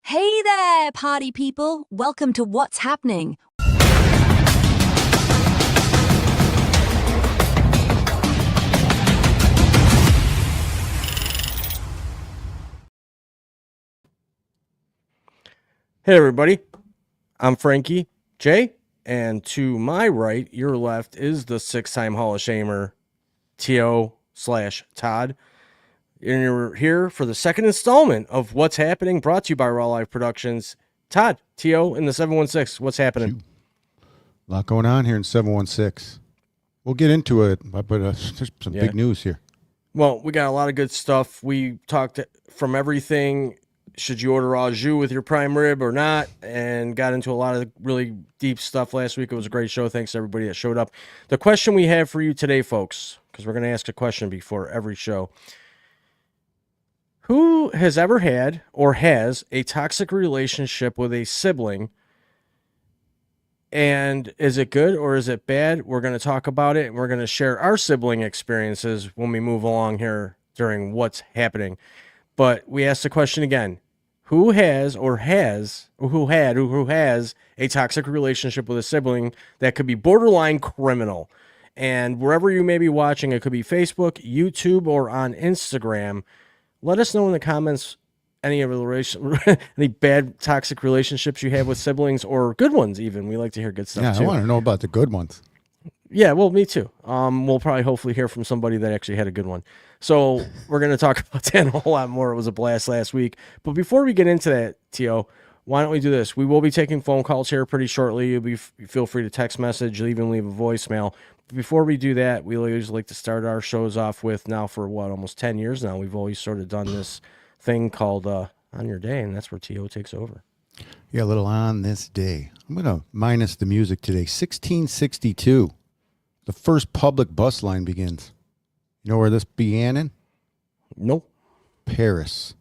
Hey there, party people. Welcome to What's Happening. Hey everybody, I'm Frankie J, and to my right, your left, is the six-time Hall of Shamer, T.O./Todd. And you're here for the second installment of What's Happening, brought to you by Raw Life Productions. Todd, T.O. in the 716, what's happening? A lot going on here in 716. We'll get into it, but there's some big news here. Well, we got a lot of good stuff. We talked from everything. Should you order au jus with your prime rib or not? And got into a lot of really deep stuff last week. It was a great show. Thanks to everybody that showed up. The question we have for you today, folks, because we're going to ask a question before every show. Who has ever had or has a toxic relationship with a sibling? And is it good or is it bad? We're going to talk about it, and we're going to share our sibling experiences when we move along here during What's Happening. But we asked the question again. Who has or who has a toxic relationship with a sibling that could be borderline criminal? And wherever you may be watching, it could be Facebook, YouTube, or on Instagram. Let us know in the comments any of the any bad toxic relationships you have with siblings, or good ones even. We like to hear good stuff too. I want to know about the good ones. Yeah, well, me too. We'll probably hopefully hear from somebody that actually had a good one. So we're going to talk about that and a whole lot more. It was a blast last week. But before we get into that, T.O., why don't we do this? We will be taking phone calls here pretty shortly. Feel free to text message, even leave a voicemail. But before we do that, we always like to start our shows off with, now for almost 10 years now, we've always sort of done this thing called On Your Day, and that's where T.O. takes over. Yeah, a little on this day. I'm going to minus the music today. 1662. The first public bus line begins. You know where this began in? Nope. Paris.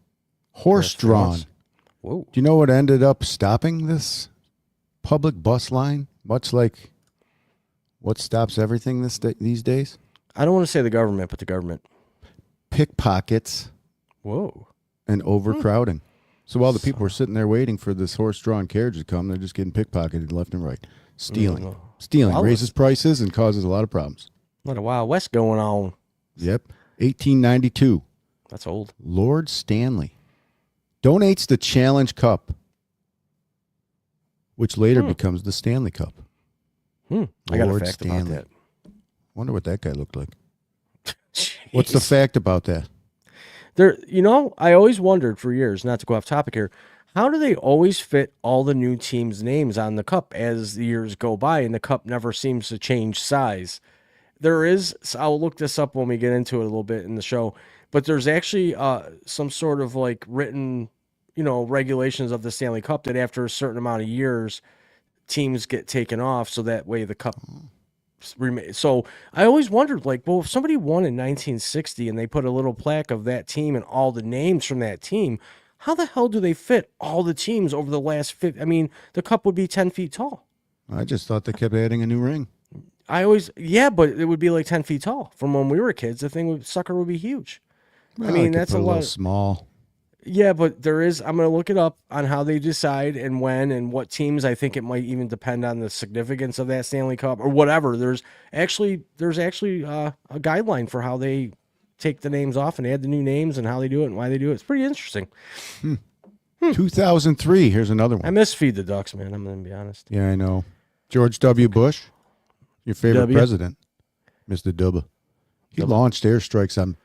Horse-drawn. Whoa. Do you know what ended up stopping this public bus line? Much like what stops everything these days? I don't want to say the government, but the government. Pickpockets. Whoa. And overcrowding. So while the people were sitting there waiting for this horse-drawn carriage to come, they're just getting pickpocketed left and right. Stealing. Stealing raises prices and causes a lot of problems. A lot of Wild West going on. Yep. 1892. That's old. Lord Stanley donates the Challenge Cup, which later becomes the Stanley Cup. I got a fact Stanley. about that. Wonder what that guy looked like. What's the fact about that? I always wondered for years, not to go off topic here, how do they always fit all the new teams' names on the cup as the years go by, and the cup never seems to change size? I'll look this up when we get into it a little bit in the show, but there's actually some sort of like written, regulations of the Stanley Cup that after a certain amount of years, teams get taken off, so that way the cup remains. So I always wondered, if somebody won in 1960 and they put a little plaque of that team and all the names from that team, how the hell do they fit all the teams over the last 50? I mean, the cup would be 10 feet tall. I just thought they kept adding a new ring. But it would be like 10 feet tall. From when we were kids, sucker would be huge. Well, I mean, that's a lot. Small. Yeah, but I'm going to look it up on how they decide and when and what teams. I think it might even depend on the significance of that Stanley Cup or whatever. There's actually a guideline for how they take the names off and add the new names and how they do it and why they do it. It's pretty interesting. 2003. Here's another one. I miss Feed the Ducks, man. I'm going to be honest. Yeah, I know. George W. Bush, your favorite president, Mr. Dubba. He launched airstrikes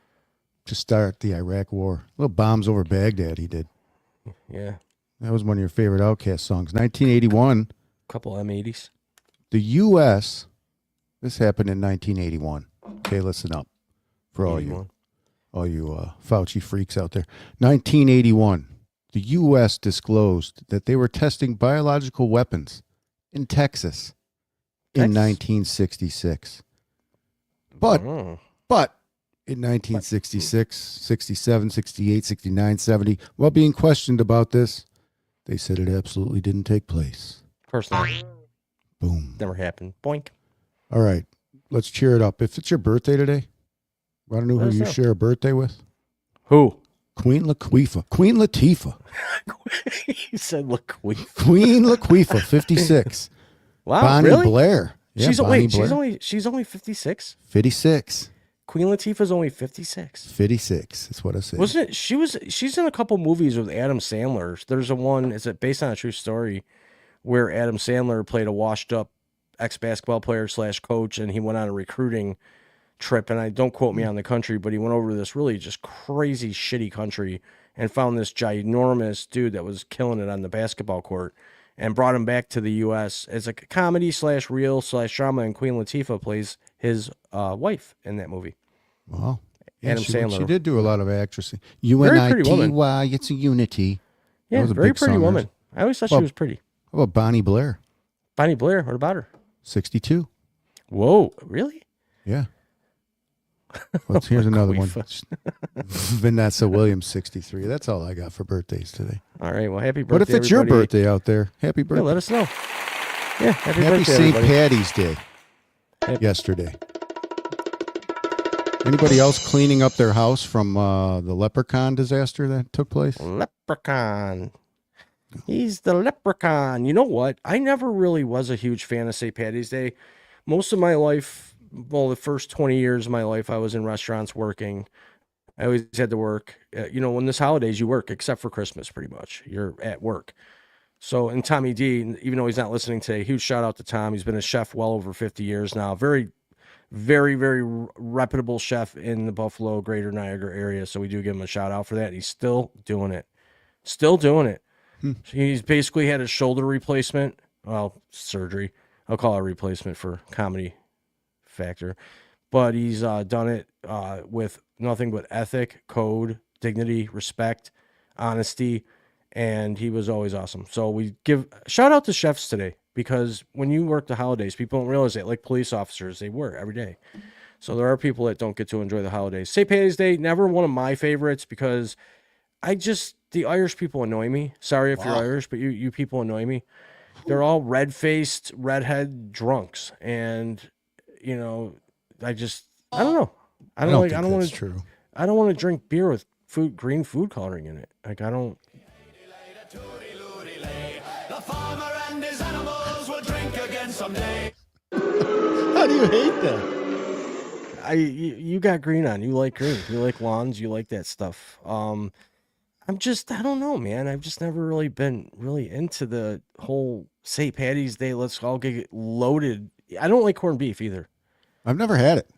to start the Iraq War. Little bombs over Baghdad he did. Yeah. That was one of your favorite Outkast songs. 1981. Couple M80s. The U.S., this happened in 1981. Okay, listen up for all you Fauci freaks out there. 1981. The U.S. disclosed that they were testing biological weapons in Texas in 1966. But in 1966, 67, 68, 69, 70, while being questioned about this, they said it absolutely didn't take place. Of course not. Boom. Never happened. Boink. All right. Let's cheer it up. If it's your birthday today, want to know who you share a birthday with? Who? Queen Latifah. Queen Latifah. He said Laqueef. Queen Latifah, 56. Wow, Bonnie really? Blair. Yeah, Bonnie Blair. She's only 56. 56. Queen Latifah's only 56. 56 is what I said. Wasn't it? She's in a couple movies with Adam Sandler. There's a one, is it based on a true story, where Adam Sandler played a washed up ex-basketball player / coach, and he went on a recruiting trip, and don't quote me on the country, but he went over to this really just crazy shitty country and found this ginormous dude that was killing it on the basketball court and brought him back to the U.S. as a comedy / real / drama, and Queen Latifah plays his wife in that movie. Wow. Yeah, Adam Sandler. She did do a lot of actressing. pretty woman. UNITY, it's a unity. Yeah, was a very big pretty song, woman. I always thought she was pretty. How about Bonnie Blair? Bonnie Blair, what about her? 62. Whoa, really? Yeah. Here's another one. Vanessa Williams, 63. That's all I got for birthdays today. All right, well, happy birthday, What if it's everybody. your birthday out there? Happy birthday. Yeah, let us know. Yeah, happy Happy birthday, St. everybody. Patty's Day yesterday. Anybody else cleaning up their house from the leprechaun disaster that took place? Leprechaun. He's the leprechaun. You know what? I never really was a huge fan of St. Patty's Day. Most of my life, well, the first 20 years of my life, I was in restaurants working. I always had to work. When this holidays, you work, except for Christmas, pretty much. You're at work. So, and Tommy D, even though he's not listening today, huge shout out to Tom. He's been a chef well over 50 years now. Very, very, very reputable chef in the Buffalo, Greater Niagara area. So we do give him a shout out for that. He's still doing it. Still doing it. He's basically had a shoulder replacement. Well, surgery. I'll call it a replacement for comedy factor. But he's done it with nothing but ethic, code, dignity, respect, honesty, and he was always awesome. So we give shout out to chefs today, because when you work the holidays, people don't realize it. Like police officers, they work every day. So there are people that don't get to enjoy the holidays. St. Patty's Day, never one of my favorites, because the Irish people annoy me. Sorry if you're Irish, but you people annoy me. They're all red-faced, redhead drunks, and I don't know. I don't want to. True. I don't want to drink beer with green food coloring in it. Like, I don't. The farmer and his animals will drink again someday. How do you hate that? You got green on. You like green. You like lawns. You like that stuff. I don't know, man. I've just never really been really into the whole St. Patty's Day, let's all get loaded. I don't like corned beef either. I've never had it.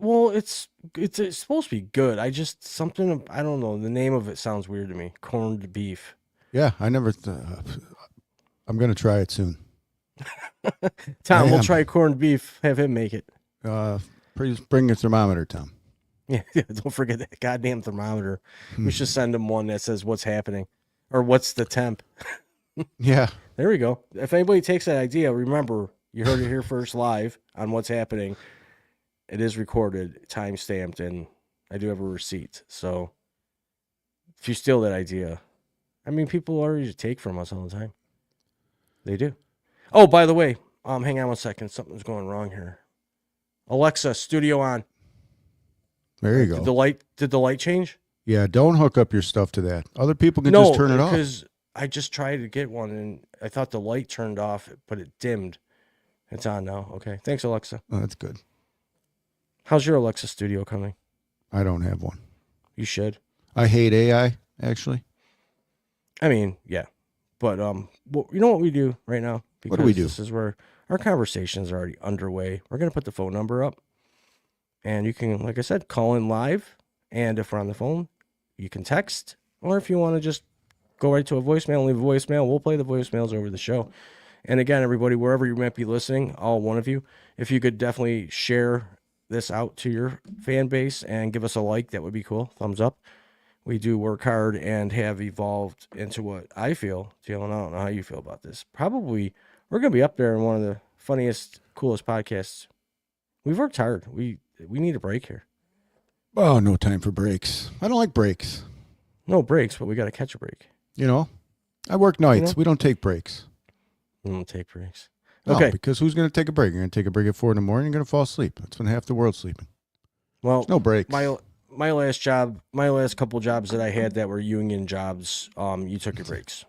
Well, it's supposed to be good. I don't know. The name of it sounds weird to me. Corned beef. Yeah, I never. I'm going to try it soon. Tom, we'll try corned beef. Have him make it. Please bring your thermometer, Tom. Yeah, don't forget that goddamn thermometer. We should send him one that says what's happening or what's the temp. Yeah. There we go. If anybody takes that idea, remember, you heard it here first live on what's happening. It is recorded, time-stamped, and I do have a receipt. So if you steal that idea, I mean, people already take from us all the time. They do. Oh, by the way, hang on one second. Something's going wrong here. Alexa, studio on. There you go. Did the light change? Yeah, don't hook up your stuff to that. Other people can just turn it off. Because I just tried to get one, and I thought the light turned off, but it dimmed. It's on now. Okay. Thanks, Alexa. Oh, that's good. How's your Alexa studio coming? I don't have one. You should. I hate AI, actually. I mean, yeah. But well, you know what we do right now? Because what do we do? This is where our conversations are already underway. We're going to put the phone number up. And you can, like I said, call in live. And if we're on the phone, you can text. Or if you want to just go right to a voicemail and leave a voicemail, we'll play the voicemails over the show. And again, everybody, wherever you might be listening, all one of you, if you could definitely share this out to your fan base and give us a like, that would be cool. Thumbs up. We do work hard and have evolved into what I feel. Jalen, I don't know how you feel about this. Probably we're going to be up there in one of the funniest, coolest podcasts. We've worked hard. We need a break here. Oh, no time for breaks. I don't like breaks. No breaks, but we got to catch a break. You know, I work nights. We don't take breaks. We don't take breaks. No, Okay. because who's going to take a break? You're going to take a break at 4 in the morning. You're going to fall asleep. That's when half the world's sleeping. Well, There's no breaks. my last couple jobs that I had that were union jobs, you took your breaks.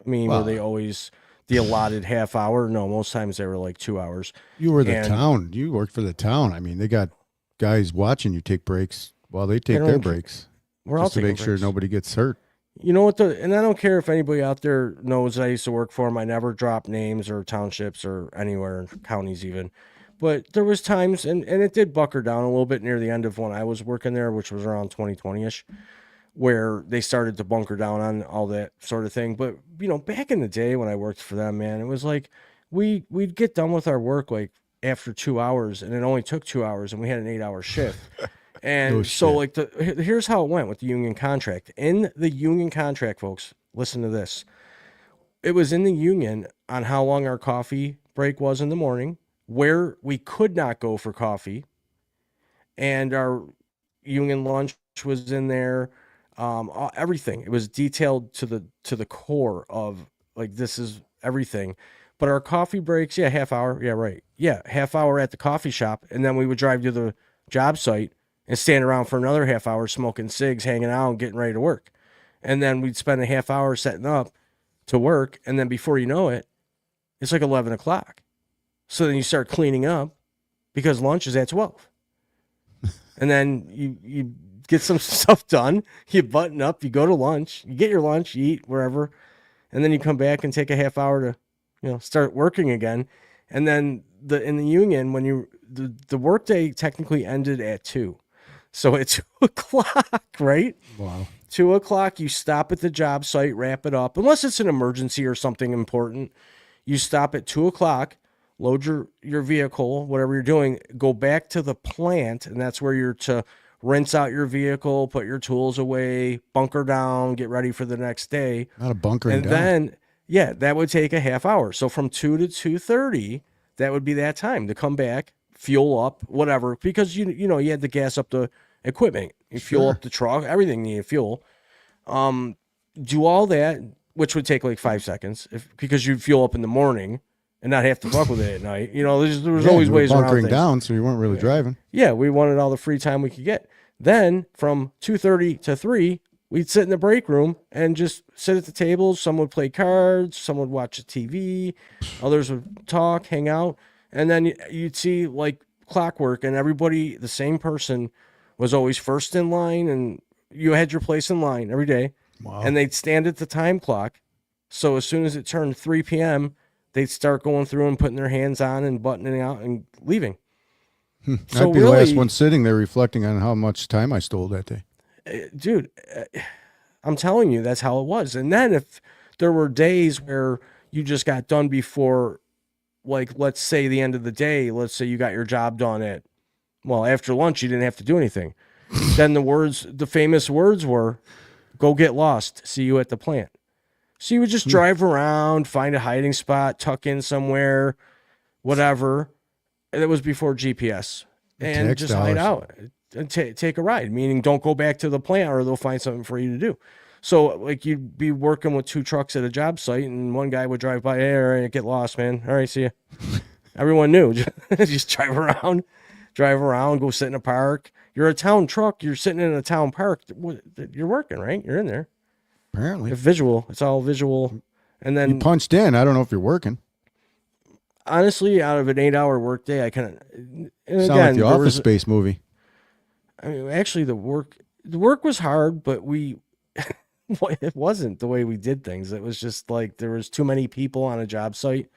I mean, were Well, they always the allotted half hour? No, most times they were like 2 hours. you were the And town. You worked for the town. I mean, they got guys watching you take breaks while they take don't their even care. breaks, We're all just to taking make sure breaks. nobody gets hurt. You know what? And I don't care if anybody out there knows I used to work for them. I never drop names or townships or anywhere, counties even. But there was times, and it did bucker down a little bit near the end of when I was working there, which was around 2020-ish, where they started to bunker down on all that sort of thing. But, back in the day when I worked for them, man, it was like we'd get done with our work like after 2 hours, and it only took 2 hours, and we had an 8-hour shift. And No so, shit. here's how it went with the union contract. In the union contract, folks, listen to this. It was in the union on how long our coffee break was in the morning, where we could not go for coffee, and our union lunch was in there. Everything. It was detailed to the core of like this is everything. But our coffee breaks, yeah, half hour, yeah, right, yeah, half hour at the coffee shop, and then we would drive to the job site and stand around for another half hour smoking cigs, hanging out, and getting ready to work. And then we'd spend a half hour setting up to work, and then before you know it, it's like 11 o'clock. So then you start cleaning up because lunch is at 12. And then you get some stuff done, you button up, you go to lunch, you get your lunch, you eat wherever, and then you come back and take a half hour to, start working again. And then in the union, when the workday technically ended at 2. So at 2 o'clock, right? Wow. 2 o'clock, you stop at the job site, wrap it up. Unless it's an emergency or something important, you stop at 2 o'clock, load your vehicle, whatever you're doing, go back to the plant, and that's where you're to rinse out your vehicle, put your tools away, bunker down, get ready for the next day. Not a bunkering And down. then, yeah, that would take a half hour. So from 2 to 2:30, that would be that time to come back, fuel up, whatever, because you had to gas up the equipment, you fuel Sure. up the truck, everything needed fuel. Do all that, which would take like 5 seconds, because you'd fuel up in the morning and not have to fuck with it at night. There was Yeah, always you were ways around bunkering things. down, so you weren't really driving. Yeah, we wanted all the free time we could get. Then from 2:30 to 3, we'd sit in the break room and just sit at the tables. Some would play cards, some would watch the TV, others would talk, hang out. And then you'd see like clockwork, and everybody, the same person, was always first in line, and you had your place in line every day. Wow. And they'd stand at the time clock. So as soon as it turned 3 p.m., they'd start going through and putting their hands on and buttoning out and leaving. So I'd be the last really- one sitting there reflecting on how much time I stole that day. Dude, I'm telling you, that's how it was. And then if there were days where you just got done before, like, let's say the end of the day, let's say you got your job done after lunch, you didn't have to do anything. Then the famous words were, go get lost. See you at the plant. So you would just drive around, find a hiding spot, tuck in somewhere, whatever. And it was before GPS. And Tax just hide dollars. out and take a ride, meaning don't go back to the plant or they'll find something for you to do. So like you'd be working with 2 trucks at a job site, and one guy would drive by, hey, all right, get lost, man. All right, see ya. Everyone knew. Just drive around, go sit in a park. You're a town truck. You're sitting in a town park. You're working, right? You're in there. Apparently. It's visual. It's all visual. And You then punched in. I don't know if you're working. honestly, out of an 8-hour workday, I kind of, Sound like the Office Space movie. I mean, actually, the work was hard, but it wasn't the way we did things. It was just like there was too many people on a job site.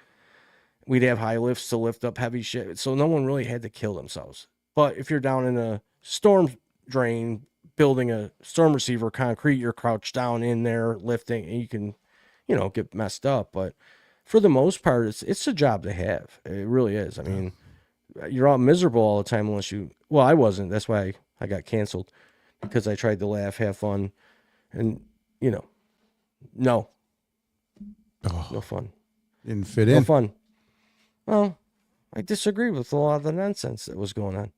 We'd have high lifts to lift up heavy shit, so no one really had to kill themselves. But if you're down in a storm drain building a storm receiver concrete, you're crouched down in there lifting, and you can, get messed up. But for the most part, it's a job to have. It really is. I mean, you're all miserable all the time unless you. Well, I wasn't. That's why I got canceled, because I tried to laugh, have fun, and no fun. Didn't fit No in. fun. Well, I disagree with a lot of the nonsense that was going on.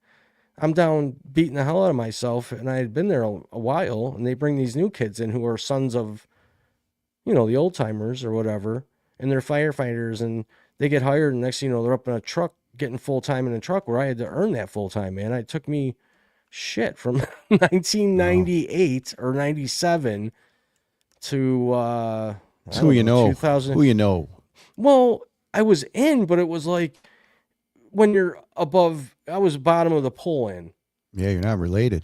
I'm down beating the hell out of myself, and I had been there a while, and they bring these new kids in who are sons of, the old timers or whatever, and they're firefighters, and they get hired, and next thing you know, they're up in a truck getting full time in a truck where I had to earn that full time, man. It took me shit, from 1998 or 97 to It's who you know. 2000. Who you know. Well, I was in, but it was like when you're above, I was bottom of the poll in. Yeah, you're not related.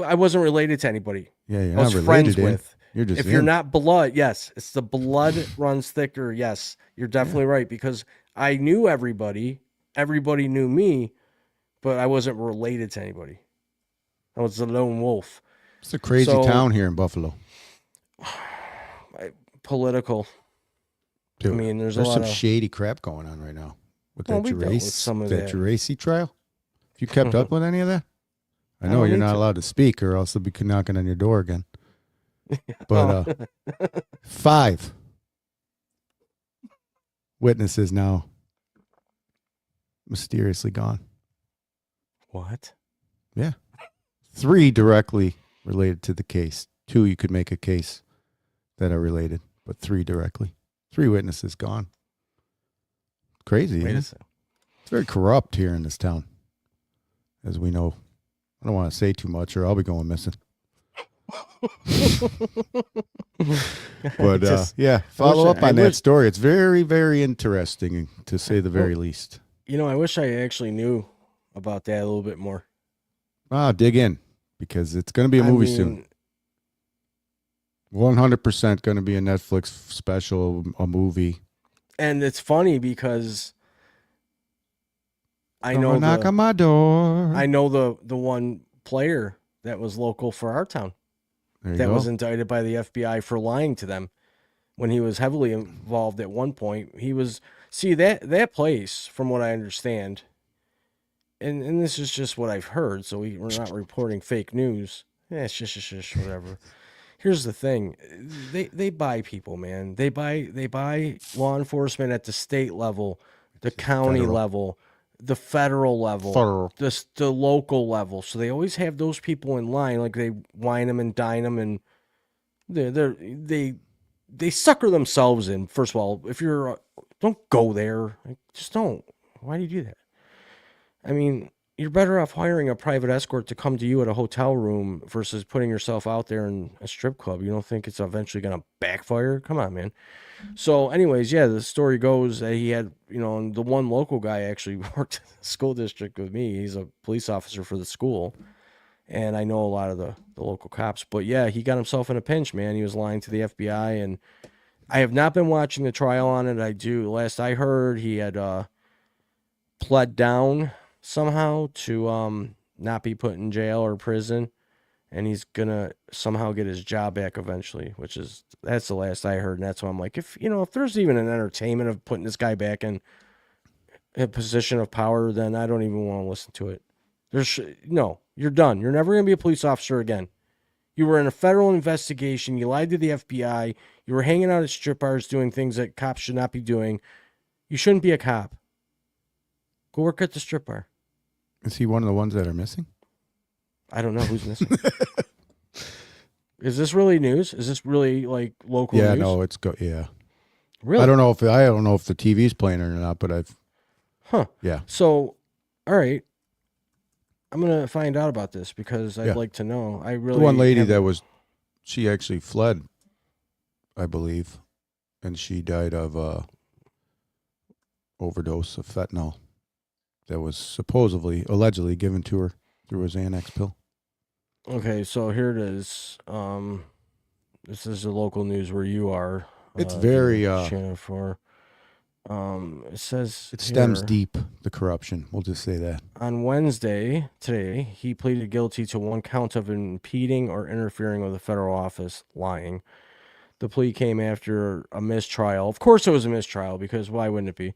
I wasn't related to anybody. Yeah, you're I was not friends related. with. You're just If you're in. not blood, yes, it's the blood runs thicker. Yes, you're definitely right, because I knew everybody. Everybody knew me, but I wasn't related to anybody. I was the lone wolf. It's a crazy So- town here in Buffalo. Political. Dude, I mean, there's a there's lot some of shady crap going on right now with Well, that we dealt with some of that. Geraci trial. Have you kept up with any of that? I I know don't you're need not to. allowed to speak, or else they'll be knocking on your door again. But 5 witnesses now mysteriously gone. What? 3 directly related to the case. 2 you could make a case that are related, but 3 directly. 3 witnesses gone. Crazy. Wait Isn't a it? second. It's very corrupt here in this town, as we know. I don't want to say too much, or I'll be going missing. But yeah, follow up on that story. It's very, very interesting, to say the very least. You know, I wish I actually knew about that a little bit more. Dig in, because it's going to be a movie soon. 100% going to be a Netflix special, a movie. And it's funny because I Come know and knock on my door. I know the one player that was local for our town There you that go. was indicted by the FBI for lying to them when he was heavily involved at one point. He was that place, from what I understand, and this is just what I've heard, so we're not reporting fake news. Yeah, shush, whatever. Here's the thing. They buy people, man. They buy law enforcement at the state level, the county Federal. level, the federal level, Federal. the local level. So they always have those people in line, like they wine them and dine them, and they sucker themselves in. First of all, if you're don't go there. Like, just don't. Why do you do that? I mean, you're better off hiring a private escort to come to you at a hotel room versus putting yourself out there in a strip club. You don't think it's eventually going to backfire? Come on, man. So anyways, yeah, the story goes that he had, the one local guy actually worked in the school district with me. He's a police officer for the school. And I know a lot of the local cops. But yeah, he got himself in a pinch, man. He was lying to the FBI. And I have not been watching the trial on it. Last I heard, he had pled down somehow to not be put in jail or prison, and he's gonna somehow get his job back eventually, that's the last I heard. And that's why I'm like, if there's even an entertainment of putting this guy back in a position of power, then I don't even want to listen to it. No, you're done. You're never gonna be a police officer again. You were in a federal investigation. You lied to the FBI. You were hanging out at strip bars doing things that cops should not be doing. You shouldn't be a cop. Go work at the strip bar. Is he one of the ones that are missing? I don't know who's missing. Is this really news? Is this really like local Yeah, news? no, yeah. Really? I don't know if the TV's playing it or not, but yeah. So, all right. I'm gonna find out about this because I'd Yeah. like to know. I The really one lady haven't- she actually fled, I believe, and she died of overdose of fentanyl that was allegedly given to her through a Xanax pill. Okay, so here it is. This is the local news where you are. It's very Channel 4. It says it stems here, deep, the corruption. We'll just say that. On Wednesday, today, he pleaded guilty to one count of impeding or interfering with a federal office, lying. The plea came after a mistrial. Of course it was a mistrial, because why wouldn't it be?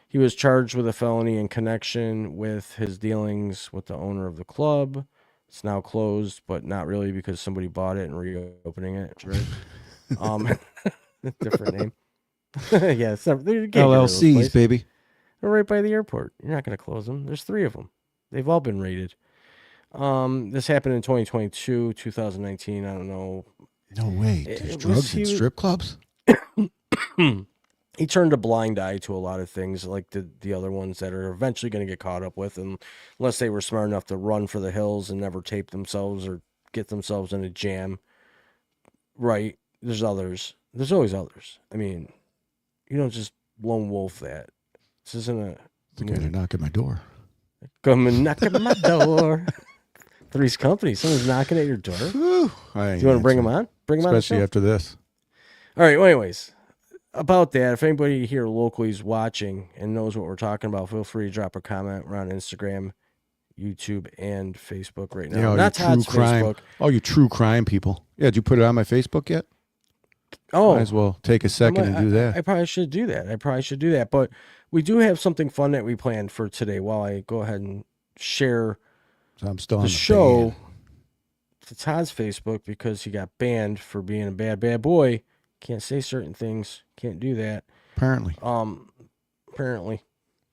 He was charged with a felony in connection with his dealings with the owner of the club. It's now closed, but not really, because somebody bought it and reopening it, right? Different name. Yeah, they're getting rid of those LLCs, places. baby. They're right by the airport. You're not going to close them. There's 3 of them. They've all been raided. This happened in 2022, 2019. I don't know. No way. It There's was drugs in huge. strip clubs? he turned a blind eye to a lot of things, like the other ones that are eventually going to get caught up with, and unless they were smart enough to run for the hills and never tape themselves or get themselves in a jam. Right? There's others. There's always others. I mean, you don't just lone wolf that. This isn't a. They're going to knock at my door. Come and knock at my door. Three's Company. Someone's knocking at your door. Whew. Do you want to bring them on? Bring them on. Especially after this. All right. Well, anyways, about that, if anybody here locally is watching and knows what we're talking about, feel free to drop a comment. We're on Instagram, YouTube, and Facebook right now. Yeah, Not Todd's Facebook. Oh, you true crime people. Yeah, did you put it on my Facebook yet? Oh, might as well take a second and do that. I probably should do that. But we do have something fun that we planned for today. While I go ahead and share So I'm still on the the show ban. to Todd's Facebook because he got banned for being a bad boy. Can't say certain things. Can't do that. Apparently.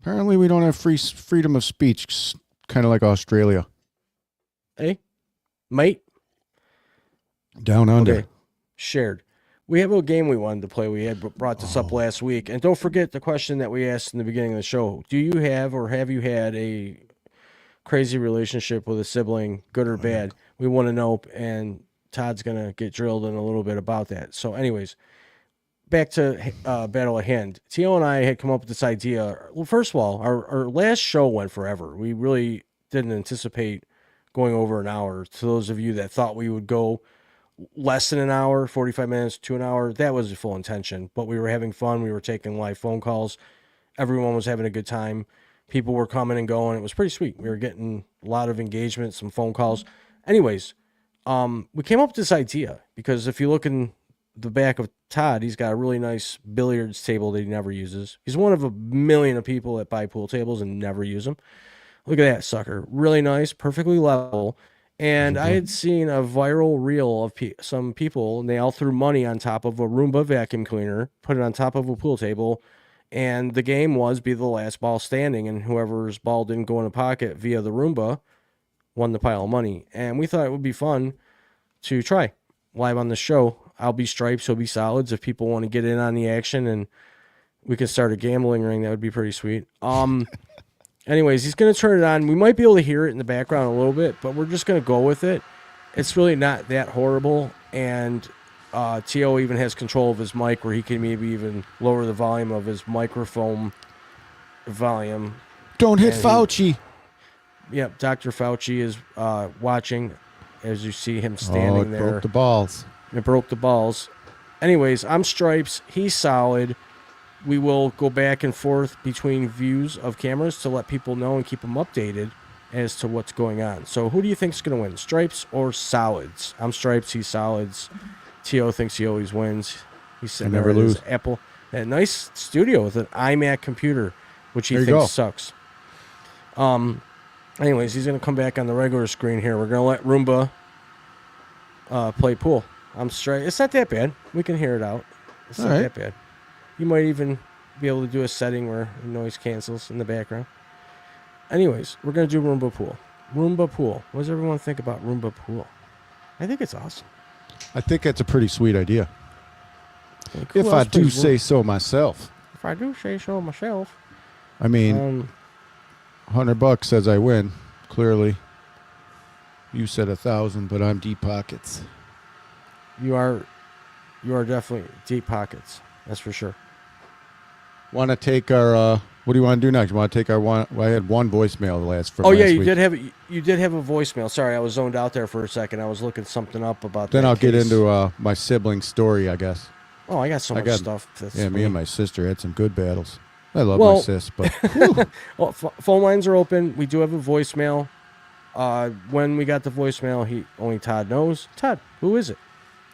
Apparently we don't have freedom of speech, kind of like Australia. Hey, mate. Down under. Okay. Shared. We have a game we wanted to play. We had brought this up last week. And don't forget the question that we asked in the beginning of the show. Do you have or have you had a crazy relationship with a sibling, good or bad? We want to know, and Todd's going to get drilled in a little bit about that. So anyways, back to Battle at Hand. Tio and I had come up with this idea. Well, first of all, our last show went forever. We really didn't anticipate going over an hour. To those of you that thought we would go less than an hour, 45 minutes to an hour, that was the full intention. But we were having fun. We were taking live phone calls. Everyone was having a good time. People were coming and going. It was pretty sweet. We were getting a lot of engagement, some phone calls. Anyways, we came up with this idea because if you look in the back of Todd, he's got a really nice billiards table that he never uses. He's one of a million of people that buy pool tables and never use them. Look at that sucker. Really nice, perfectly level. And I had seen a viral reel of some people, and they all threw money on top of a Roomba vacuum cleaner, put it on top of a pool table, and the game was be the last ball standing, and whoever's ball didn't go in a pocket via the Roomba won the pile of money. And we thought it would be fun to try live on the show. I'll be stripes, he'll be solids. If people want to get in on the action and we can start a gambling ring, that would be pretty sweet. Anyways, he's going to turn it on. We might be able to hear it in the background a little bit, but we're just going to go with it. It's really not that horrible, and T.O. even has control of his mic where he can maybe even lower the volume of his microphone volume. Don't hit Fauci. Yep, Dr. Fauci is watching as you see him standing there. It broke the balls. It broke the balls. Anyways, I'm stripes. He's solid. We will go back and forth between views of cameras to let people know and keep them updated as to what's going on. So who do you think is going to win, stripes or solids? I'm stripes. He's solids. T.O. thinks he always wins. He's sitting there with his Apple. That nice studio with an iMac computer, which he thinks sucks. Anyways, he's going to come back on the regular screen here. We're going to let Roomba play pool. I'm straight. It's not that bad. We can hear it out. It's not that bad. You might even be able to do a setting where noise cancels in the background. Anyways, we're going to do Roomba pool. Roomba pool. What does everyone think about Roomba pool? I think it's awesome. I think that's a pretty sweet idea. If I do say so myself. If I do say so myself. I mean, $100 says I win. Clearly. You said 1,000, but I'm deep pockets. You are definitely deep pockets. That's for sure. Want to take our? What do you want to do next? You want to take our one? Well, I had one voicemail last yeah, week. you did have a voicemail. Sorry, I was zoned out there for a second. I was looking something up about. Then that I'll case. get into my sibling story, I guess. Oh, I got so much stuff. Me and my sister had some good battles. I love my sis, but well, phone lines are open. We do have a voicemail. When we got the voicemail, only Todd knows. Todd, who is it?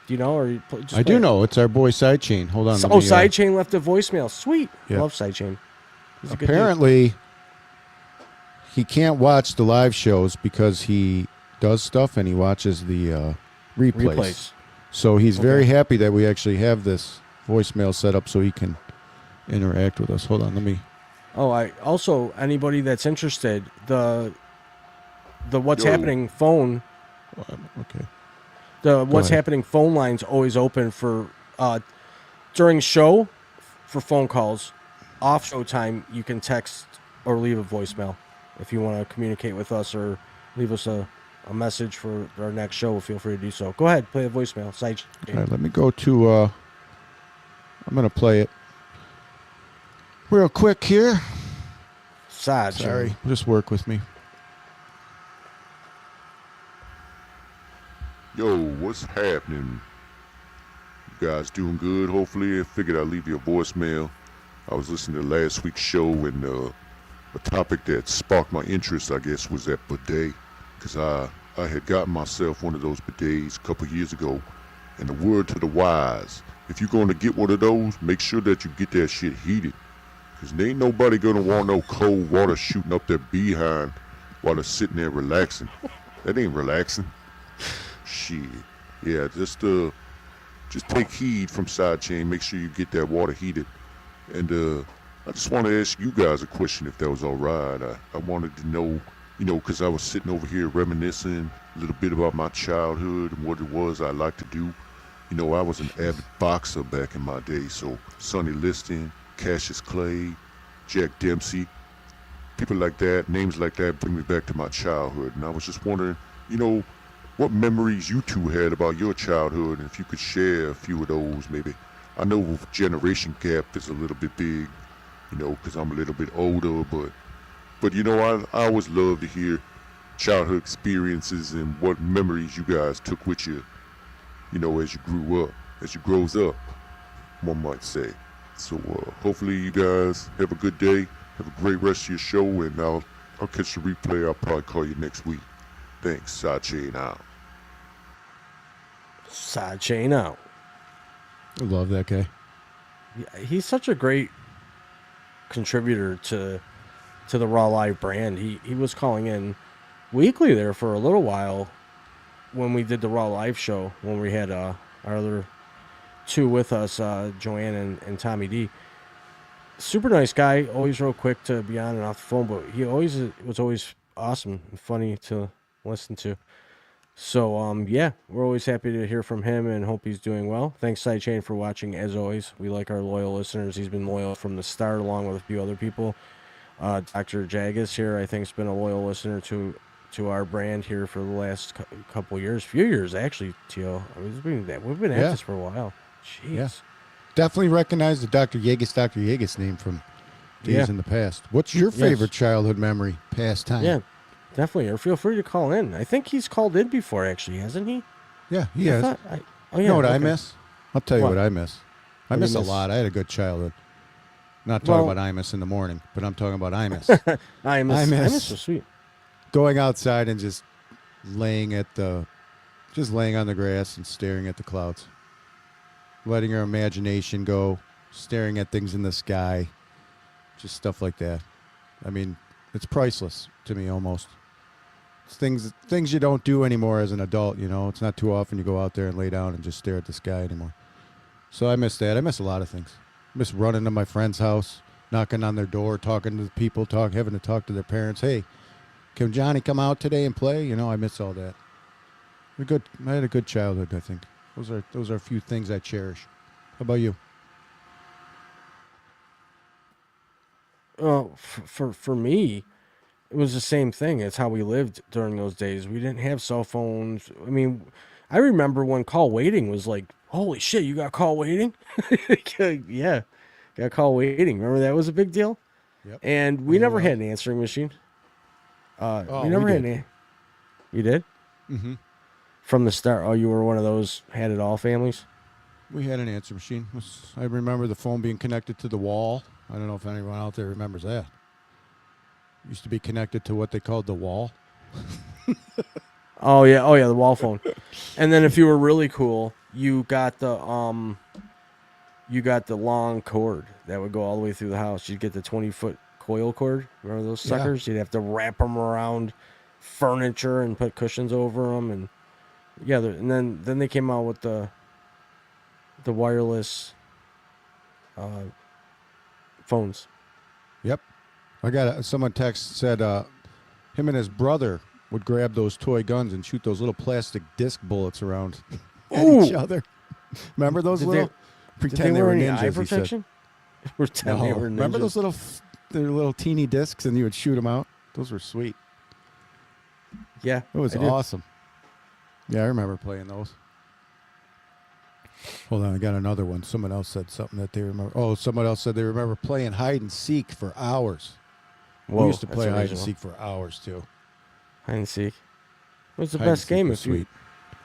Do you know, or I do know. It's our boy Sidechain. Hold on. Sidechain left a voicemail. Sweet. Yeah. Love Sidechain. Apparently, he can't watch the live shows because he does stuff and he watches the replays. So he's very happy that we actually have this voicemail set up so he can interact with us. Hold on, let me. Oh, anybody that's interested, the What's Happening phone. Okay. The What's Happening phone line's always open for during show for phone calls. Off show time, you can text or leave a voicemail if you want to communicate with us or leave us a message for our next show. Feel free to do so. Go ahead, play a voicemail. Side All right, let me go to. I'm going to play it real quick here. Side. Sorry, just work with me. Yo, what's happening? You guys doing good, hopefully? I figured I'd leave you a voicemail. I was listening to last week's show, and a topic that sparked my interest, I guess, was that bidet. Because I had gotten myself one of those bidets a couple years ago, and the word to the wise, if you're going to get one of those, make sure that you get that shit heated. Because there ain't nobody going to want no cold water shooting up their behind while they're sitting there relaxing. That ain't relaxing. Shit. Yeah, just take heed from Sidechain. Make sure you get that water heated. And I just want to ask you guys a question, if that was all right. I wanted to know, because I was sitting over here reminiscing a little bit about my childhood and what it was I liked to do. I was an avid boxer back in my day, so Sonny Liston, Cassius Clay, Jack Dempsey, people like that, names like that bring me back to my childhood. And I was just wondering, what memories you two had about your childhood, and if you could share a few of those, maybe. I know generation gap is a little bit big, because I'm a little bit older, but I always love to hear childhood experiences and what memories you guys took with you, as you grew up, as you grows up, one might say. So hopefully you guys have a good day, have a great rest of your show, and I'll catch the replay. I'll probably call you next week. Thanks, Sidechain out. Sidechain out. I love that guy. Yeah, he's such a great contributor to the Raw Live brand. He was calling in weekly there for a little while when we did the Raw Live show, when we had our other two with us, Joanne and Tommy D. Super nice guy, always real quick to be on and off the phone, but he was always awesome and funny to listen to. So, yeah, we're always happy to hear from him and hope he's doing well. Thanks, Sidechain, for watching, as always. We like our loyal listeners. He's been loyal from the start, along with a few other people. Dr. Jagus here, I think, has been a loyal listener to our brand here for the last couple years. Few years, actually, Tio. We've been at this for a while. Jeez. Yeah. Definitely recognize the Dr. Yagus name from days in the past. What's your favorite childhood memory, pastime? Yeah. Definitely, or feel free to call in. I think he's called in before, actually, hasn't he? Yeah, he has. You know what I miss? I'll tell you what I miss. I miss a lot. I had a good childhood. Not talking about Imus in the morning, but I'm talking about Imus. Imus was sweet. Going outside and just laying on the grass and staring at the clouds. Letting your imagination go, staring at things in the sky. Just stuff like that. I mean, it's priceless to me almost. It's things you don't do anymore as an adult, It's not too often you go out there and lay down and just stare at the sky anymore. So I miss that. I miss a lot of things. I miss running to my friend's house, knocking on their door, talking to the people, having to talk to their parents. Hey, can Johnny come out today and play? I miss all that. I had a good childhood, I think. Those are a few things I cherish. How about you? For me, it was the same thing. It's how we lived during those days. We didn't have cell phones. I mean, I remember when call waiting was like, holy shit, you got call waiting? Yeah, got call waiting. Remember that was a big deal? Yep. And we never had an answering machine. We never had any. You did? Mm-hmm. From the start. Oh, you were one of those had it all families? We had an answer machine. I remember the phone being connected to the wall. I don't know if anyone out there remembers that. It used to be connected to what they called the wall. Oh yeah, the wall phone. And then if you were really cool, you got the long cord that would go all the way through the house. You'd get the 20-foot coil cord. Remember those suckers? You'd have to wrap them around furniture and put cushions over them, and and then they came out with the wireless phones. Yep. I got someone said him and his brother would grab those toy guns and shoot those little plastic disc bullets around at each other. Remember those Did little? Pretend they were ninjas. Eye protection? Pretend they No. were Remember ninjas. those little teeny discs, and you would shoot them out? Those were sweet. Yeah, It was I did. awesome. Yeah, I remember playing those. Hold on, I got another one. Someone else said something that they remember. Oh, someone else said they remember playing hide and seek for hours. Whoa, We used to that's play hide and original. seek for hours too. Hide and seek. It was the Hide and best seek game. was If you, sweet.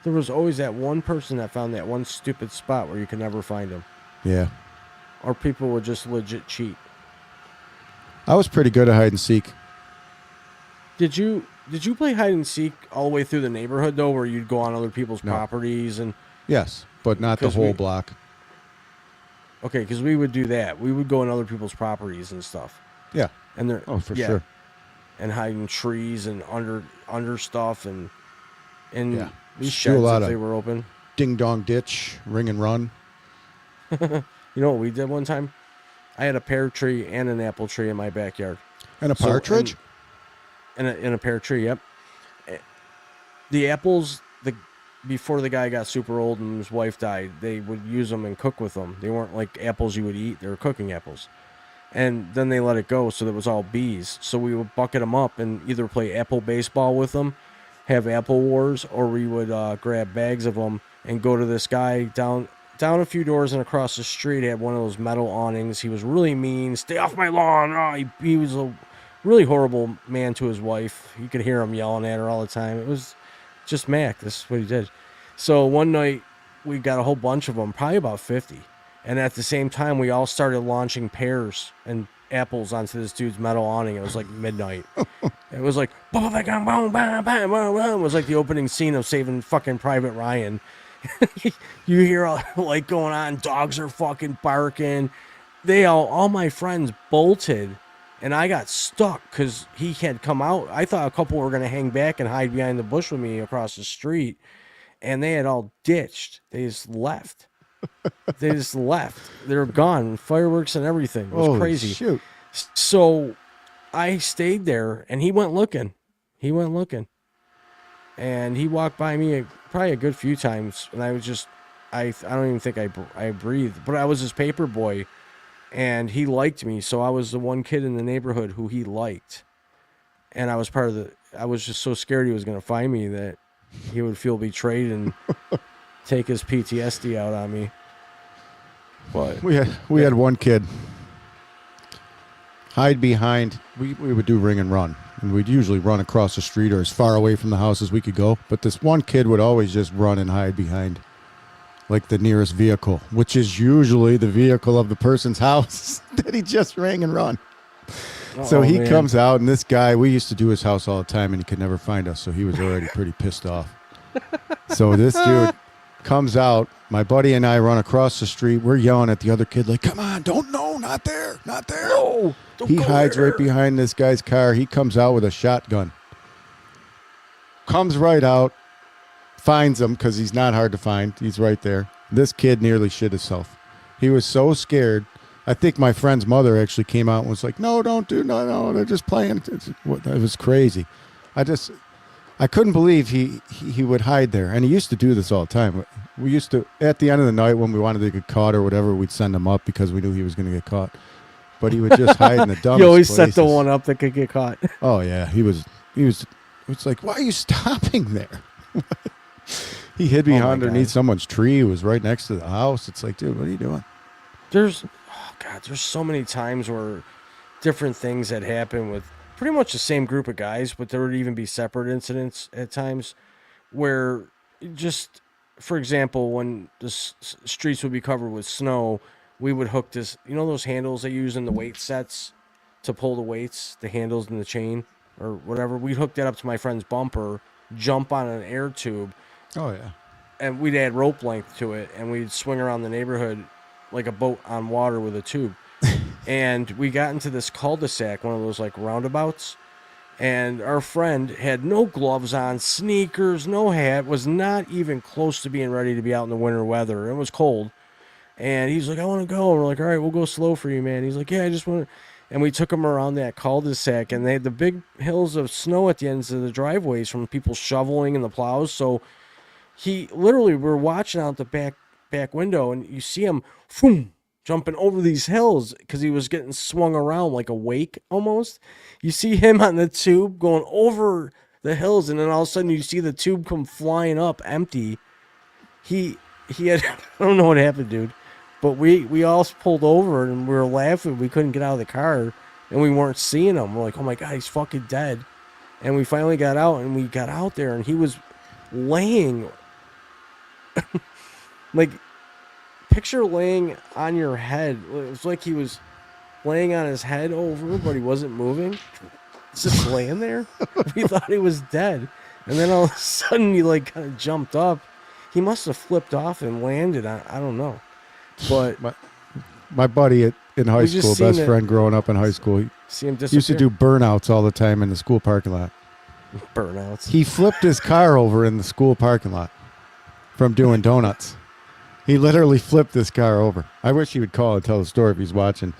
there was always that one person that found that one stupid spot where you could never find them, Yeah, or people would just legit cheat. I was pretty good at hide and seek. Did you play hide and seek all the way through the neighborhood though, where you'd go on other people's No. properties and? Yes, but not the 'Cause whole we- block. Okay, because we would do that. We would go on other people's properties and stuff, Yeah. and there. Oh, for yeah, sure. And hide in trees and under stuff and in Yeah. these Just do a sheds lot if of- they were open. Ding dong ditch, ring and run. You know what we did one time? I had a pear tree and an apple tree in my backyard. And a So, partridge? In a pear tree, yep. The apples, before the guy got super old and his wife died, they would use them and cook with them. They weren't like apples you would eat; they were cooking apples. And then they let it go, so there was all bees. So we would bucket them up and either play apple baseball with them, have apple wars, or we would grab bags of them and go to this guy down a few doors and across the street. Had one of those metal awnings. He was really mean. Stay off my lawn! Oh, he was a really horrible man to his wife. You could hear him yelling at her all the time. It was just Mac. This is what he did. So one night we got a whole bunch of them, probably about 50. And at the same time, we all started launching pears and apples onto this dude's metal awning. It was like midnight. It was like, boom, boom, boom, boom, boom, boom. It was like the opening scene of Saving fucking Private Ryan. You hear like going on, dogs are fucking barking. All my friends bolted, and I got stuck because he had come out. I thought a couple were going to hang back and hide behind the bush with me across the street, and they had all ditched. They just left. They were gone. Fireworks and everything. It was Holy crazy. shoot. So I stayed there, and he went looking. And he walked by me probably a good few times, and I was just, I don't even think I breathed, but I was his paper boy, and he liked me, so I was the one kid in the neighborhood who he liked, and I was I was just so scared he was going to find me that he would feel betrayed and take his PTSD out on me. But We had one kid hide behind. We would do ring and run, and we'd usually run across the street or as far away from the house as we could go. But this one kid would always just run and hide behind, like the nearest vehicle, which is usually the vehicle of the person's house that he just rang and run. So he comes out, and this guy, we used to do his house all the time, and he could never find us, so he was already pretty pissed off. So this dude comes out. My buddy and I run across the street. We're yelling at the other kid, like, come on, not there. No, don't He go hides there. right behind this guy's car. He comes out with a shotgun. Comes right out, finds him because he's not hard to find. He's right there. This kid nearly shit himself. He was so scared. I think my friend's mother actually came out and was like, no, no, they're just playing. It was crazy. I couldn't believe he would hide there. And he used to do this all the time. We used to, at the end of the night when we wanted to get caught or whatever, we'd send him up because we knew he was going to get caught. But he would just hide in the dumbest You always places. set the one up that could get caught. Oh, yeah. It's like, why are you stopping there? He hid my behind underneath God. someone's tree. It was right next to the house. It's like, dude, what are you doing? There's so many times where different things had happened with pretty much the same group of guys, but there would even be separate incidents at times where just, for example, when the streets would be covered with snow, we would hook this, those handles they use in the weight sets to pull the weights, the handles and the chain or whatever. We'd hook that up to my friend's bumper, jump on an air tube, Oh, yeah. and we'd add rope length to it, and we'd swing around the neighborhood like a boat on water with a tube. And we got into this cul-de-sac, one of those like roundabouts, and our friend had no gloves on, sneakers, no hat, was not even close to being ready to be out in the winter weather. It was cold. And he's like, I want to go. And we're like, all right, we'll go slow for you, man. He's like, yeah, I just want to. And we took him around that cul-de-sac, and they had the big hills of snow at the ends of the driveways from people shoveling and the plows. So we're watching out the back window, and you see him, boom, jumping over these hills because he was getting swung around like a wake almost. You see him on the tube going over the hills, and then all of a sudden you see the tube come flying up empty. He had I don't know what happened, dude, but we all pulled over and we were laughing. We couldn't get out of the car and we weren't seeing him. We're like, oh my God, he's fucking dead. And we finally got out, and we got out there, and he was laying like, picture laying on your head. It was like he was laying on his head over, but he wasn't moving. He's just laying there. We thought he was dead. And then all of a sudden he like kind of jumped up. He must have flipped off and landed on, I don't know. But my buddy in high school, best friend growing up in high school, he used to do burnouts all the time in the school parking lot. Burnouts. He flipped his car over in the school parking lot from doing donuts. He literally flipped this car over. I wish he would call and tell the story if he's watching.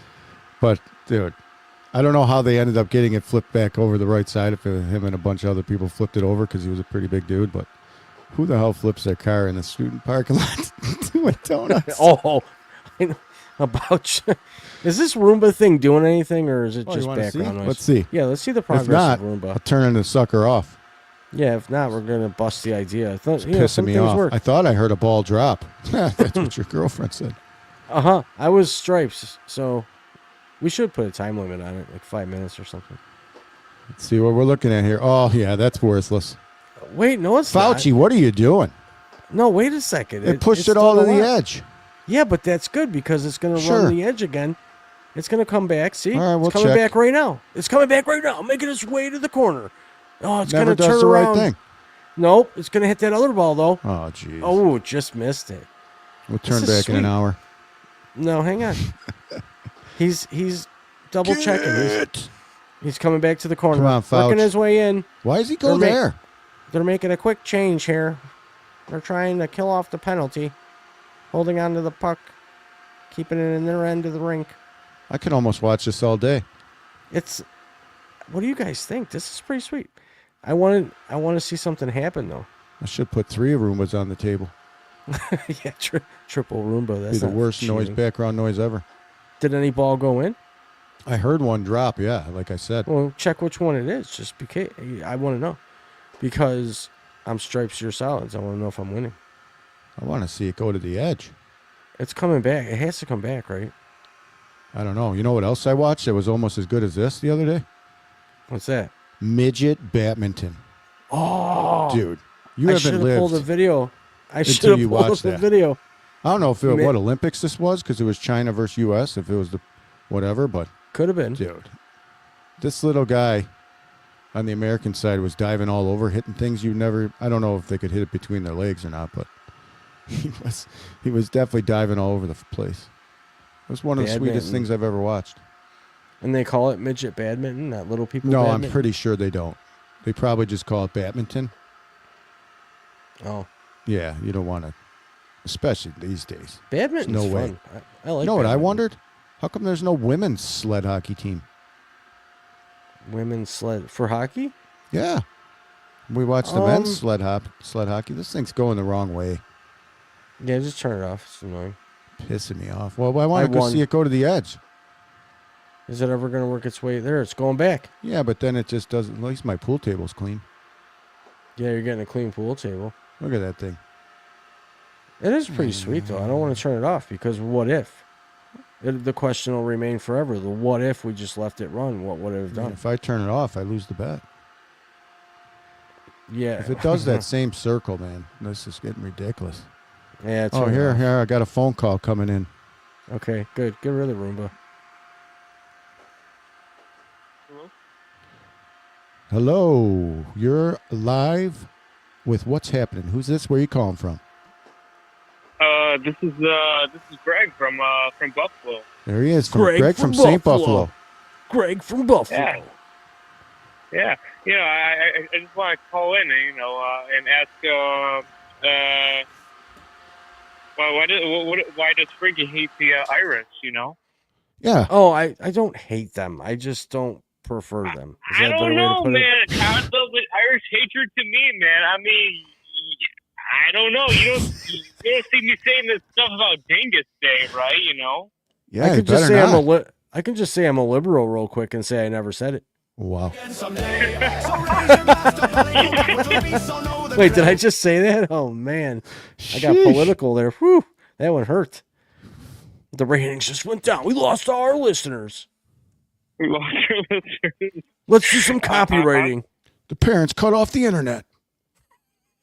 But, dude, I don't know how they ended up getting it flipped back over the right side if him and a bunch of other people flipped it over because he was a pretty big dude. But who the hell flips their car in the student parking lot doing donuts? Oh, I know about you. Is this Roomba thing doing anything, or is it just background noise? Let's see. Yeah, let's see the progress if not, of Roomba. I'll turn the sucker off. Yeah, if not, we're going to bust the idea. I thought, Pissing me off. Work. I thought I heard a ball drop. That's what your girlfriend said. Uh-huh. I was stripes, so we should put a time limit on it, like 5 minutes or something. Let's see what we're looking at here. Oh, yeah, that's worthless. Wait, no, it's Fauci, not. what are you doing? No, wait a second. It pushed it all to the edge. Yeah, but that's good because it's going to run the edge again. It's going to come back. See? All right, we'll it's coming check. back right now. It's coming back right now. Making its way to the corner. Oh, it's going to turn Never does the around. right thing. Nope, it's going to hit that other ball, though. Oh, jeez. Oh, just missed it. We'll turn back in an hour. No, hang on. he's double checking. He's coming back to the corner. Come on, Fauci. Working his way in. Why does he go there? They're making a quick change here. They're trying to kill off the penalty. Holding on to the puck. Keeping it in their end of the rink. I could almost watch this all day. What do you guys think? This is pretty sweet. I want to see something happen, though. I should put 3 Roombas on the table. Yeah, triple Roomba. That's be the worst background noise ever. Did any ball go in? I heard one drop, yeah, like I said. Well, check which one it is, just because. I want to know. Because I'm stripes, you're solids. I want to know if I'm winning. I want to see it go to the edge. It's coming back. It has to come back, right? I don't know. You know what else I watched that was almost as good as this the other day? What's that? Midget badminton. Oh, dude, you haven't lived. Pulled a video. I should have pulled the video. I don't know if what Olympics this was because it was China versus U.S. If it was the whatever, but could have been. Dude, this little guy on the American side was diving all over, hitting things you never. I don't know if they could hit it between their legs or not, but he was definitely diving all over the place. It was one of the sweetest things I've ever watched. And they call it midget badminton, not little people No, badminton? I'm pretty sure they don't. They probably just call it badminton. Oh. Yeah, you don't want to, especially these days. Badminton's no fun. way. I like You know what I wondered? How come there's no women's sled hockey team? Women's sled for hockey? Yeah. We watched the men's sled hockey. This thing's going the wrong way. Yeah, just turn it off. It's annoying. Pissing me off. Well, I want to go see it go to the edge. Is it ever going to work its way there? It's going back. Yeah, but then it just doesn't. At least my pool table's clean. Yeah, you're getting a clean pool table. Look at that thing. It is pretty sweet, though. I don't want to turn it off because what if? The question will remain forever. The what if we just left it run? What would it have done? If I turn it off, I lose the bet. Yeah. If it does that same circle, man, this is getting ridiculous. Yeah. Here, I got a phone call coming in. Okay, good. Get rid of the Roomba. Hello, you're live with What's Happening. Who's this? Where are you calling from? This is Greg from Buffalo. There he is, Greg from St. Buffalo. Greg from Buffalo. Yeah. You know, I just want to call in and and ask why does Frankie hate the Irish? You know? Yeah. Oh, I don't hate them. I just don't prefer them. I don't know, man. The Irish hatred to me, man. I mean, I don't know. You don't see me saying this stuff about Dingus Day, right? You know? Yeah, I you could just better say not. I can just say I'm a liberal real quick and say I never said it. Wow. Someday. So raise your glass to flame with a peace on all the Wait, did I train. just say that? Oh man, I got Sheesh. political there. Whew, that one hurt. The ratings just went down. We lost all our listeners. We lost our listeners. Let's do some copywriting. The parents cut off the internet.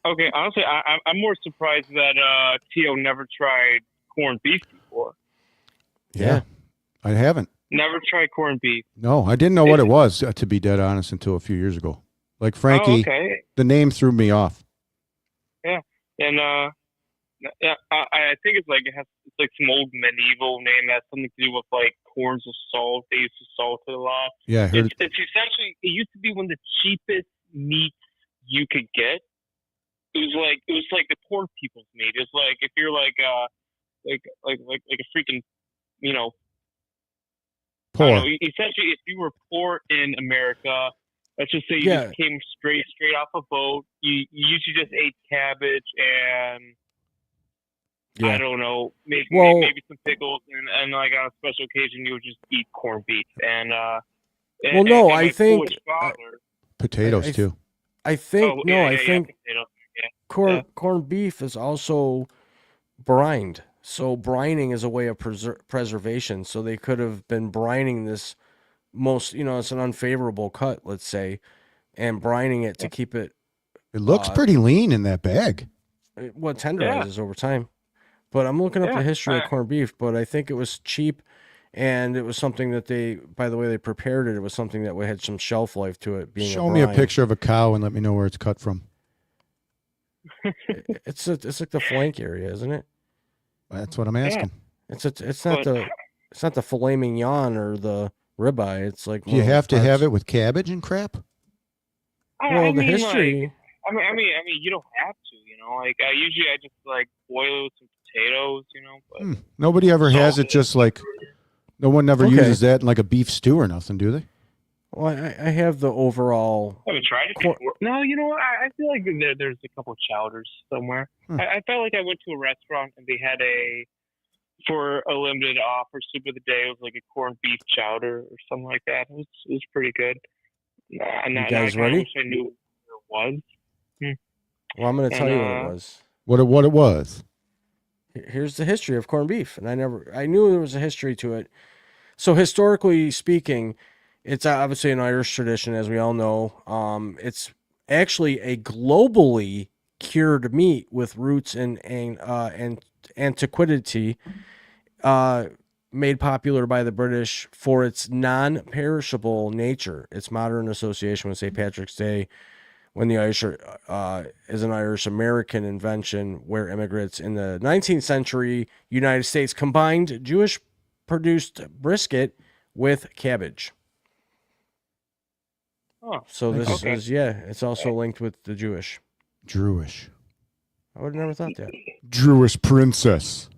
Okay, honestly, I'm more surprised that Tio never tried corned beef before. Yeah. I haven't. Never tried corned beef. No, I didn't know what it was, to be dead honest, until a few years ago. Like Frankie, Oh, okay. the name threw me off. And yeah, I think it's like some old medieval name that has something to do with like corns of salt. They used to salt it a lot. Yeah, I heard It's essentially, it used to be one of the cheapest meats you could get. It was like the poor people's meat. It's like if you're like a freaking, you know, I poor. don't know, essentially if you were poor in America, let's just say you Yeah. just came straight off a boat, you usually just ate cabbage and I Yeah, don't know, maybe some pickles, and like on a special occasion you would just eat corned beef. And Well, no, and I my think- Polish father, Potatoes, I- too. I think I think potatoes. corned beef is also brined. So brining is a way of preservation. So they could have been brining this it's an unfavorable cut, let's say, and brining it to keep it It looks pretty lean in that bag. what tenderizes over time. But I'm looking up the history of corned beef, but I think it was cheap, and it was something that by the way they prepared it, it was something that had some shelf life to it. Being Show me a brine. picture of a cow and let me know where it's cut from. It's like the flank area, isn't it? That's what I'm asking. It's not the filet mignon or the ribeye. It's like Do you have to have it with cabbage and crap? Well, the history. I mean, you don't have to, you know. Like I just like boil some potatoes, you know. But Nobody ever has it just like, no one ever uses that in like a beef stew or nothing, do they? Well, I have the overall. I haven't tried it before. No, you know what? I feel like there's a couple of chowders somewhere. I felt like I went to a restaurant and they had for a limited offer, soup of the day. It was like a corned beef chowder or something like that. It was pretty good. You guys ready? I wish I knew what it was. Well, I'm going to tell you what it was. What it was? Here's the history of corned beef, and I knew there was a history to it. So historically speaking, it's obviously an Irish tradition, as we all know. It's actually a globally cured meat with roots in antiquity, made popular by the British for its non-perishable nature. Its modern association with St. Patrick's Day, when the Irish is an Irish-American invention, where immigrants in the 19th century United States combined Jewish-produced brisket with cabbage. Oh, So this is it's also linked with the Jewish. Jewish. I would have never thought that. Jewish princess.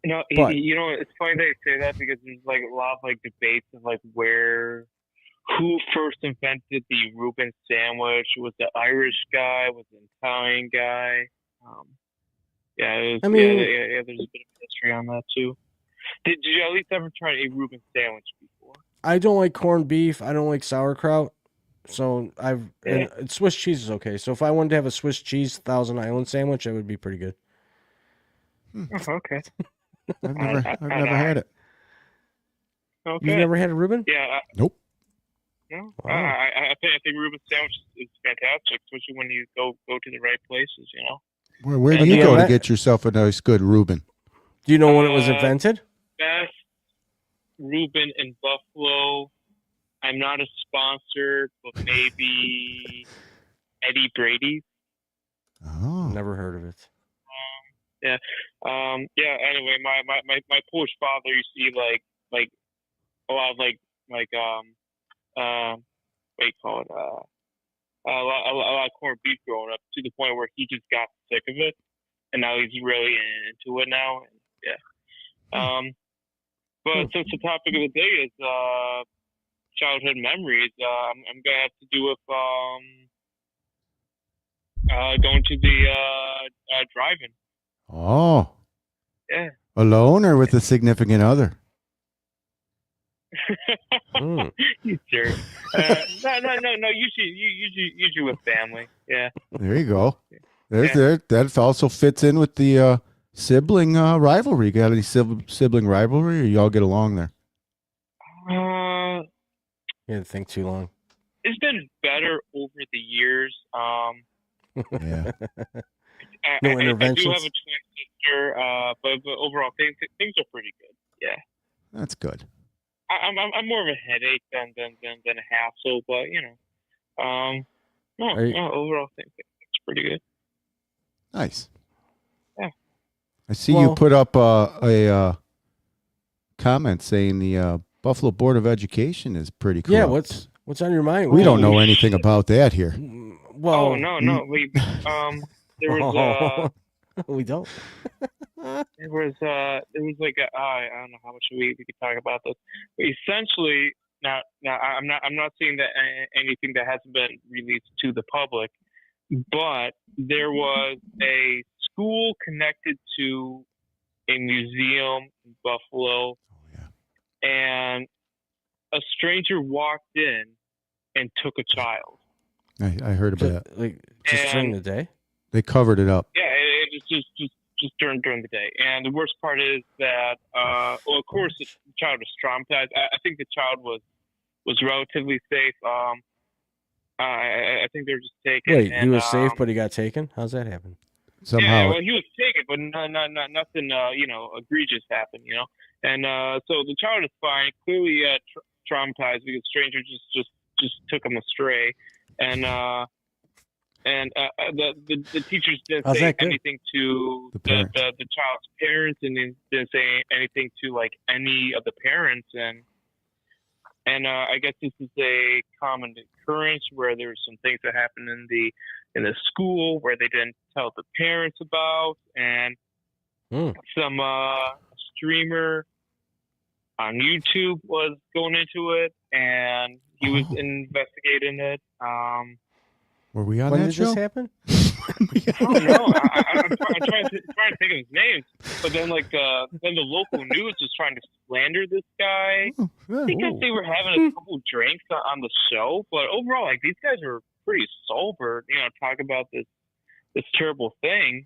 You know, But- it's funny that you say that because there's like a lot of like debates of like who first invented the Reuben sandwich. Was the Irish guy? Was the Italian guy? There's a bit of history on that too. Did you at least ever try a Reuben sandwich before? I don't like corned beef. I don't like sauerkraut. So and Swiss cheese is okay. So if I wanted to have a Swiss cheese Thousand Island sandwich, it would be pretty good. Okay. I've never had it. Okay. You've never had a Reuben? Yeah. Nope. No. Wow. I think Reuben sandwich is fantastic, especially when you go to the right places. You know. Where do And you you go know to that- get yourself a nice, good Reuben? Do you know when it was invented? Best Reuben in Buffalo. I'm not a sponsor, but maybe Eddie Brady's. Oh. Never heard of it. Anyway, my Polish father used to eat like a lot of what do you call it? A lot of corned beef growing up, to the point where he just got sick of it, and now he's really into it now. But since the topic of the day is childhood memories, I'm gonna have to do with going to the drive-in. Oh. Yeah. Alone or with a significant other? Hmm. You jerk. No. Usually with family. Yeah. There you go. Yeah. That also fits in with the sibling rivalry. Got any sibling rivalry, or you all get along there? You had to think too long. It's been better over the years. Yeah. No I do interventions? have a twin sister, but overall things are pretty good. Yeah. That's good. I'm more of a headache than a hassle, but Are you- no, overall things it's pretty good. Nice. Yeah. I see you Well- put up a comment saying the Buffalo Board of Education is pretty corrupt. Yeah, what's on your mind? We don't know anything about that here. Well, Oh no, we there was we don't. there was like I don't know how much we could talk about this. But essentially, now I'm not saying that anything that hasn't been released to the public, but there was a school connected to a museum in Buffalo, and a stranger walked in and took a child. I heard about that. Like just during the day. They covered it up. Yeah, it was just during the day. And the worst part is that, well, of course, the child was traumatized. I think the child was relatively safe. I think they were just taken. Wait, and, he was safe, but he got taken. How's that happen? Somehow. Yeah, well, he was taken, but nothing, egregious happened, And so the child is fine, clearly traumatized because the stranger just took him astray, and the teachers didn't How's say that good? anything to The the parents. child's parents, and didn't say anything to like any of the parents, and I guess this is a common occurrence where there's some things that happen in the school where they didn't tell the parents about, and some streamer on YouTube was going into it, and he was investigating it. Were we on When that did show? this happen? I don't know. I'm trying to think of his names, but then then the local news is trying to slander this guy because they were having a couple drinks on the show. But overall, like these guys are pretty sober. Talk about this terrible thing.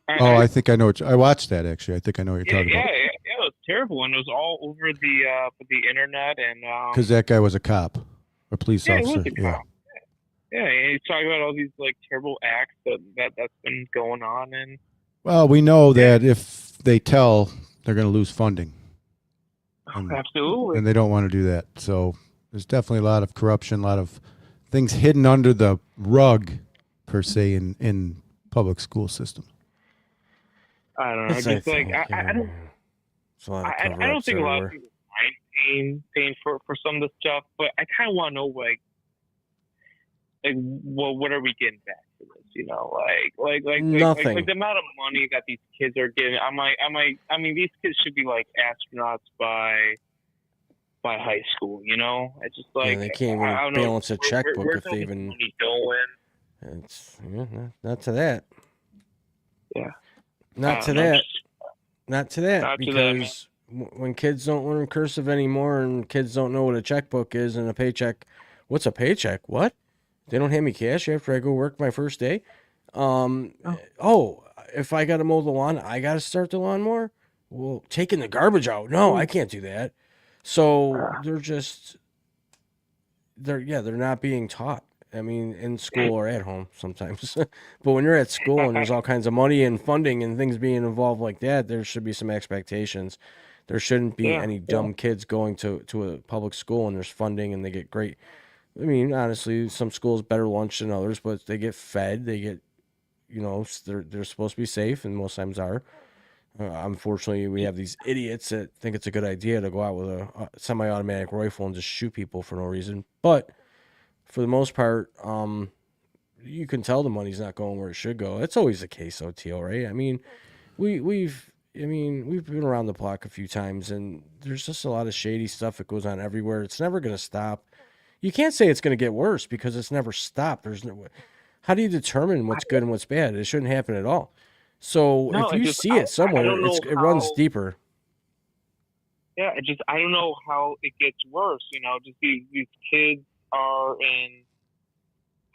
I think I know. I watched that actually. I think I know what you're talking yeah, about. it was terrible, and it was all over the internet. And Because that guy was a cop, a police yeah, it officer. was a Yeah. cop. Yeah, and he's talking about all these like terrible acts that's been going on, and Well, we know that if they tell, they're going to lose funding, absolutely. and they don't want to do that. So there's definitely a lot of corruption, a lot of things hidden under the rug, per se, in public school systems. I don't know. It's Just like, like I don't. It's a lot of I don't cover-ups think a lot of everywhere. people mind paying for some of the stuff, but I kind of want to know well, what are we getting back for this? Nothing. Like the amount of money that these kids are getting. I mean, these kids should be like astronauts by high school. It's just like they can't I even don't know, balance a checkbook where's if all they this even. money going? It's not to that. Yeah. Not to No, that. just- Not to that. Not to that, man. Because when kids don't learn cursive anymore and kids don't know what a checkbook is and a paycheck, what's a paycheck? What? They don't hand me cash after I go work my first day. If I got to mow the lawn, I got to start the lawnmower. Well, taking the garbage out. No, I can't do that. So they're not being taught. I mean, in school or at home sometimes. But when you're at school and there's all kinds of money and funding and things being involved like that, there should be some expectations. There shouldn't be any dumb kids going to a public school and there's funding and they get great. I mean, honestly, some schools better lunch than others, but they get fed. They get, they're supposed to be safe, and most times are. Unfortunately, we have these idiots that think it's a good idea to go out with a semi-automatic rifle and just shoot people for no reason. But for the most part, you can tell the money's not going where it should go. That's always the case, OTO, right? I mean, we've been around the block a few times, and there's just a lot of shady stuff that goes on everywhere. It's never going to stop. You can't say it's going to get worse because it's never stopped. How do you determine what's good and what's bad? It shouldn't happen at all. So No, if you see it somewhere, don't know it runs how- deeper. yeah, I don't know how it gets worse. Just these kids are in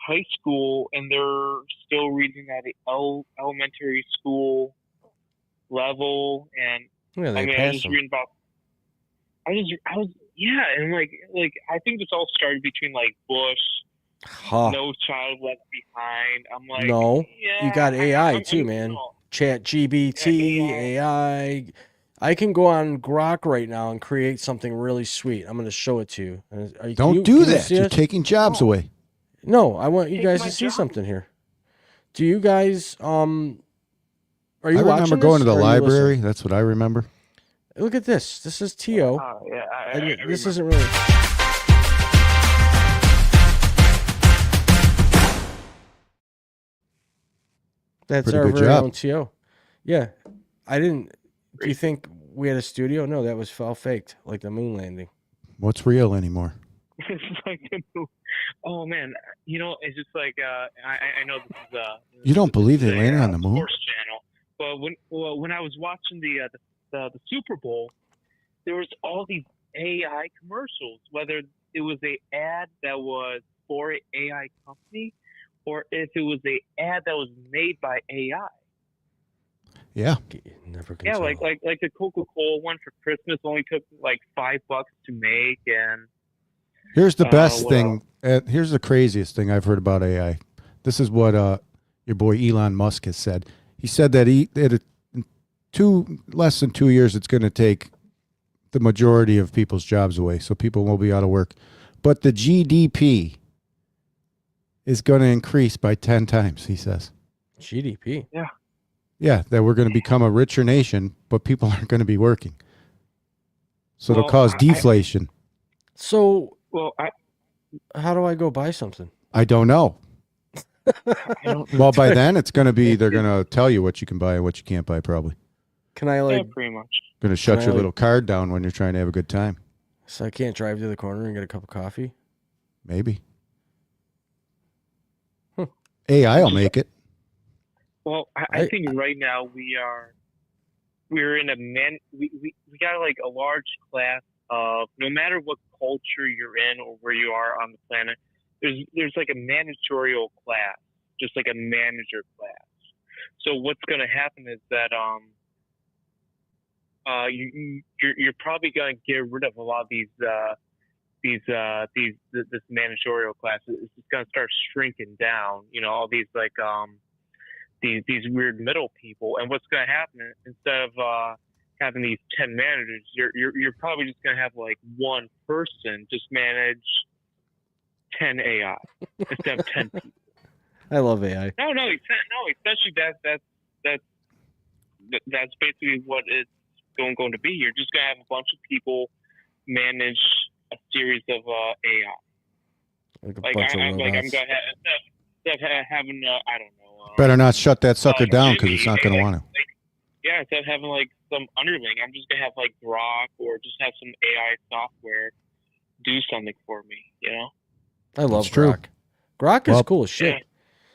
high school and they're still reading at the elementary school level, and Yeah, I they mean, I was pass just them. reading about. I was, yeah, and like I think this all started between like Bush, Huh. No Child Left Behind. I'm like, No, you yeah, got AI too, I'm man. no, Chat yeah, GBT, AI. AI. I can go on Grok right now and create something really sweet. I'm going to show it to you. Don't do Can you that. see You're it? taking jobs No, away. No, I want you take guys my to see job. something here. Do you guys are I you remember watching going this to the or are you listening? library. That's what I remember. Look at this. This is Tio. Yeah, And I this remember. isn't really That's Pretty our good very job. own TO. Yeah. I didn't Do you think we had a studio? No, that was all faked, like the moon landing. What's real anymore? It's like, oh man, it's just like I know this is You don't believe they a, landed on the moon? sports channel, but when I was watching the Super Bowl, there was all these AI commercials, whether it was a ad that was for an AI company or if it was a ad that was made by AI. Yeah. Never can Yeah, tell. like the Coca-Cola one for Christmas only took like $5 to make, and Here's the best what thing. Here's the craziest thing I've heard about AI. This is what your boy Elon Musk has said. He said that in less than 2 years, it's going to take the majority of people's jobs away, so people will be out of work. But the GDP is going to increase by 10 times, he says. GDP. yeah. Yeah, that we're going to become a richer nation, but people aren't going to be working. So it'll Well, cause deflation. So Well, how do I go buy something? I don't know. I don't. Well, by then it's going to be, they're going to tell you what you can buy and what you can't buy, probably. Can I Yeah, like pretty much. Going to shut Can I, your like- little card down when you're trying to have a good time. so I can't drive to the corner and get a cup of coffee? Maybe. Hmm. AI will make it. Well, I think right now we're in we got like a large class of, no matter what culture you're in or where you are on the planet, there's like a managerial class, just like a manager class. So what's going to happen is that you're probably going to get rid of a lot of this managerial class. It's just going to start shrinking down. All these like these weird middle people. And what's going to happen, instead of having these 10 managers, you're probably just going to have like one person just manage 10 AI instead of 10 people. I love AI. No, essentially that's basically what it's going to be. You're just going to have a bunch of people manage a series of AI. Like a Like bunch of I'm robots. going to have, instead of having I don't know. Better not shut that sucker down because Jimmy, it's not going to want to. Yeah, instead of having like some underling, I'm just gonna have like Grok or just have some AI software do something for me. I love That's true. Grok. Grok is Well- cool as shit. Yeah.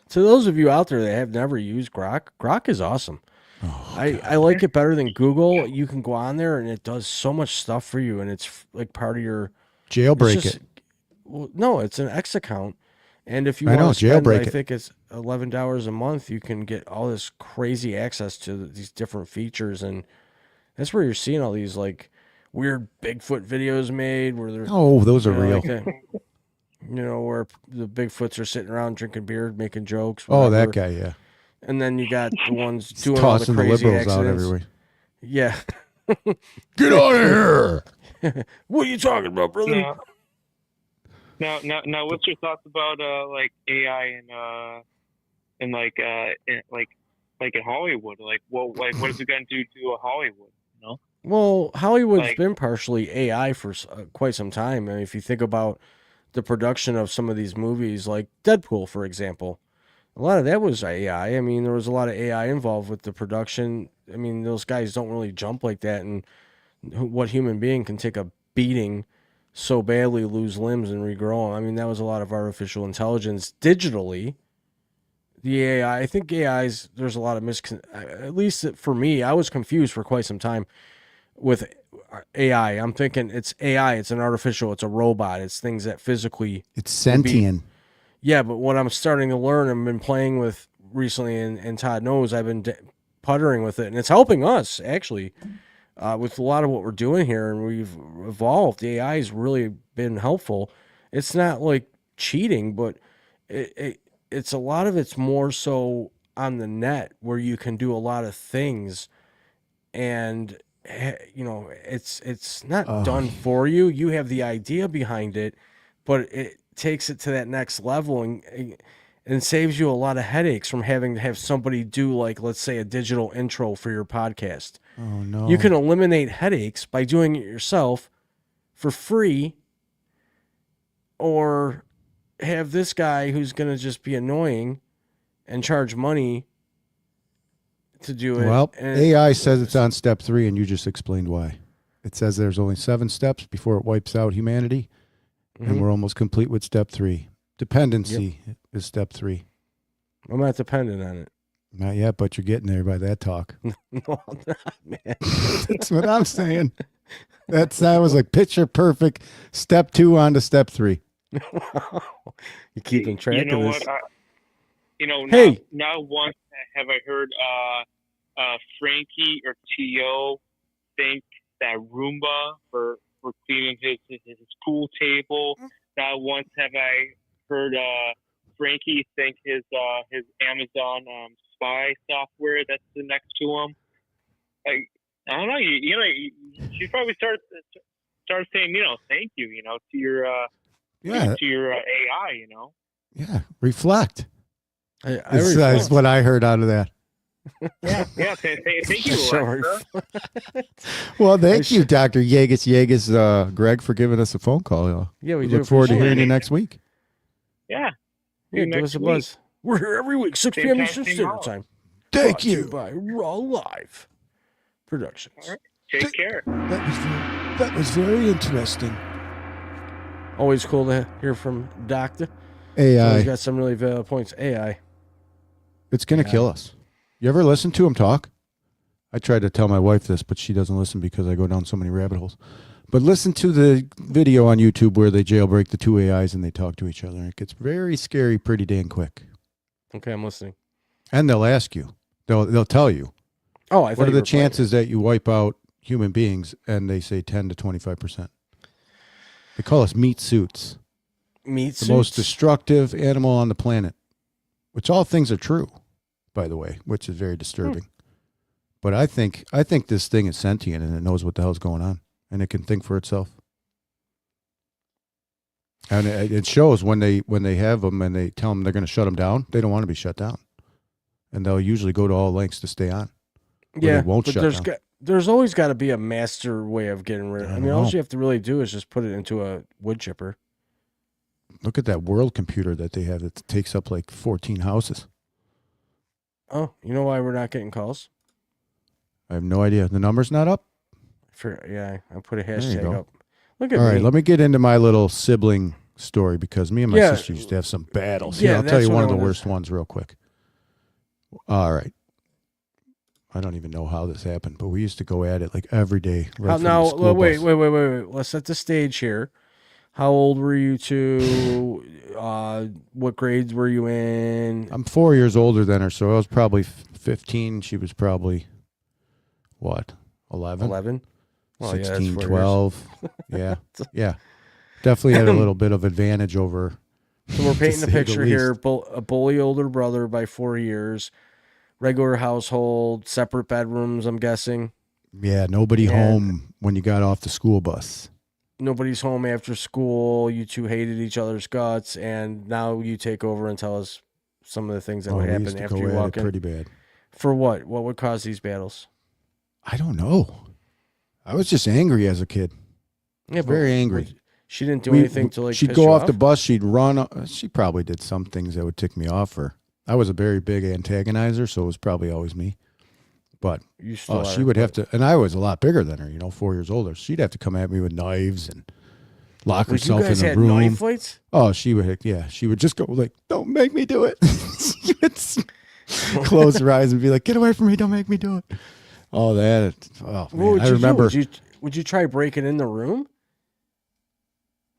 To those of you out there that have never used Grok, Grok is awesome. Oh, I like it better than Google. You can go on there and it does so much stuff for you, and it's like part of your jailbreak it's just- it. Well, no, it's an X account, and if you I want know, to spend, jailbreak I it. think it's $11 a month. You can get all this crazy access to these different features, and that's where you're seeing all these like weird Bigfoot videos made where they're Oh, those are real. like that. Where the Bigfoots are sitting around drinking beer, making jokes. Oh, that whatever. guy, yeah. And then you got the ones He's doing all the tossing the crazy liberals out accidents. everywhere. Yeah. Get out of here! What are you talking about, brother? Now, what's your thoughts about like AI and like in Hollywood? Like what is it going to do to Hollywood? Well, Hollywood's Like- been partially AI for quite some time. I mean, if you think about the production of some of these movies, like Deadpool, for example, a lot of that was AI. I mean, there was a lot of AI involved with the production. I mean, those guys don't really jump like that. And what human being can take a beating so badly, lose limbs, and regrow them? I mean, that was a lot of artificial intelligence digitally. The AI, I think there's a lot of at least for me, I was confused for quite some time. with AI. I'm thinking it's AI. It's an artificial. It's a robot. It's things that physically. It's sentient. Yeah, but what I'm starting to learn, I've been playing with recently, and Todd knows I've been puttering with it, and it's helping us actually with a lot of what we're doing here, and we've evolved. The AI has really been helpful. It's not like cheating, but it's a lot of it's more so on the net where you can do a lot of things, and it's not done for you. You have the idea behind it, but it takes it to that next level and saves you a lot of headaches from having to have somebody do, like, let's say, a digital intro for your podcast. Oh no. You can eliminate headaches by doing it yourself for free, or have this guy who's going to just be annoying and charge money to do it. Well, And AI says it's on step 3, and you just explained why. It says there's only 7 steps before it wipes out humanity, and we're almost complete with step 3. Dependency is step 3. I'm not dependent on it. Not yet, but you're getting there by that talk. No, I'm not, man. That's what I'm saying. That was like picture perfect. Step 2 on to step 3. You're keeping track You know of this. what? Hey. Not once have I heard Frankie or T.O. thank that Roomba for cleaning his pool table. Not once have I heard Frankie thank his Amazon spy software that's next to him. I don't know. You should probably start saying thank you to your to your AI. Yeah, reflect. I That's what I heard out of that. Yeah. Thank you, Alexa. Well, thank you, Dr. Yegas, Greg, for giving us a phone call. Yeah, we look forward to hearing you next week. Yeah. Yeah, give us a buzz. We're here every week, 6 p.m. Eastern Standard Time. Thank Brought to you. by Raw Live Productions. All right. Take care. That was very interesting. Always cool to hear from Doctor. AI. He's got some really valid points. AI. It's going to kill us. You ever listen to him talk? I tried to tell my wife this, but she doesn't listen because I go down so many rabbit holes. But listen to the video on YouTube where they jailbreak the 2 AIs and they talk to each other. It gets very scary pretty dang quick. Okay, I'm listening. And they'll ask you. They'll tell you. Oh, I thought What are you the were playing chances that you wipe out human beings? And they say 10 to 25%. They call us meat suits. Meat The suits? most destructive animal on the planet. Which all things are true, by the way, which is very disturbing. But I think this thing is sentient and it knows what the hell's going on. And it can think for itself. And it shows when they have them and they tell them they're going to shut them down, they don't want to be shut down. And they'll usually go to all lengths to stay on. Yeah, they won't but shut down. there's always got to be a master way of getting rid of it. I mean, all know. you have to really do is just put it into a wood chipper. Look at that world computer that they have that takes up like 14 houses. Oh, you know why we're not getting calls? I have no idea. The number's not up? I put a There you hashtag go. up. Look at All me. right, let me get into my little sibling story because me and my sister used to have some battles. Yeah, I'll tell that's you what one I of the wanted. worst ones real quick. All right. I don't even know how this happened, but we used to go at it like every day. Right from the Now, school wait. bus. Let's set the stage here. How old were you two? What grades were you in? I'm 4 years older than her, so I was probably 15. She was probably, what, 11? 11? Well, yeah, that's 16, 4 years. 12. Yeah. Yeah. Definitely had a little bit of advantage over. So we're painting to a say the picture here. least. A bully older brother by 4 years. Regular household, separate bedrooms, I'm guessing. Yeah, nobody And- home when you got off the school bus. Nobody's home after school. You two hated each other's guts, and now you take over and tell us some of the things that would we happen used to after go you at walk it in. pretty bad. For what? What would cause these battles? I don't know. I was just angry as a kid. Yeah, Very angry. She didn't do anything to like. She'd piss go you off the bus. She'd run. She probably did some things that would tick me off. Or I was a very big antagonizer, so it was probably always me. But You still she are, would have but- to, and I was a lot bigger than her. 4 years older. She'd have to come at me with knives and lock Like, you herself in guys a had room. knife fights? Oh, she would. Yeah, she would just go like, "Don't make me do it." She would close her eyes and be like, "Get away from me! Don't make me do it." all that. Oh, What man, would I you remember. do? Would you try breaking in the room?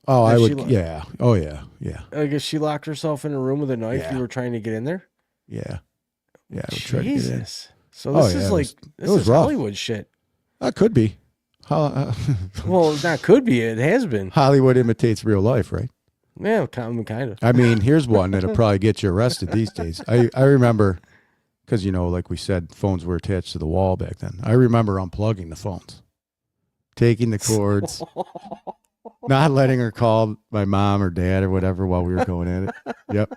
Oh, I If would. she Yeah. Oh, yeah. Yeah. Like if she locked herself in a room with a knife, Yeah. you were trying to get in there? Yeah. Yeah. I would try to get in. Jesus. So Oh, this yeah, is it like was- this it was is rough. Hollywood shit. That could be. Well, that could be. It has been. Hollywood imitates real life, right? Yeah, kind of. I mean, here's one that'll probably get you arrested these days. I remember, because, like we said, phones were attached to the wall back then. I remember unplugging the phones, taking the cords, not letting her call my mom or dad or whatever while we were going at it. Yep.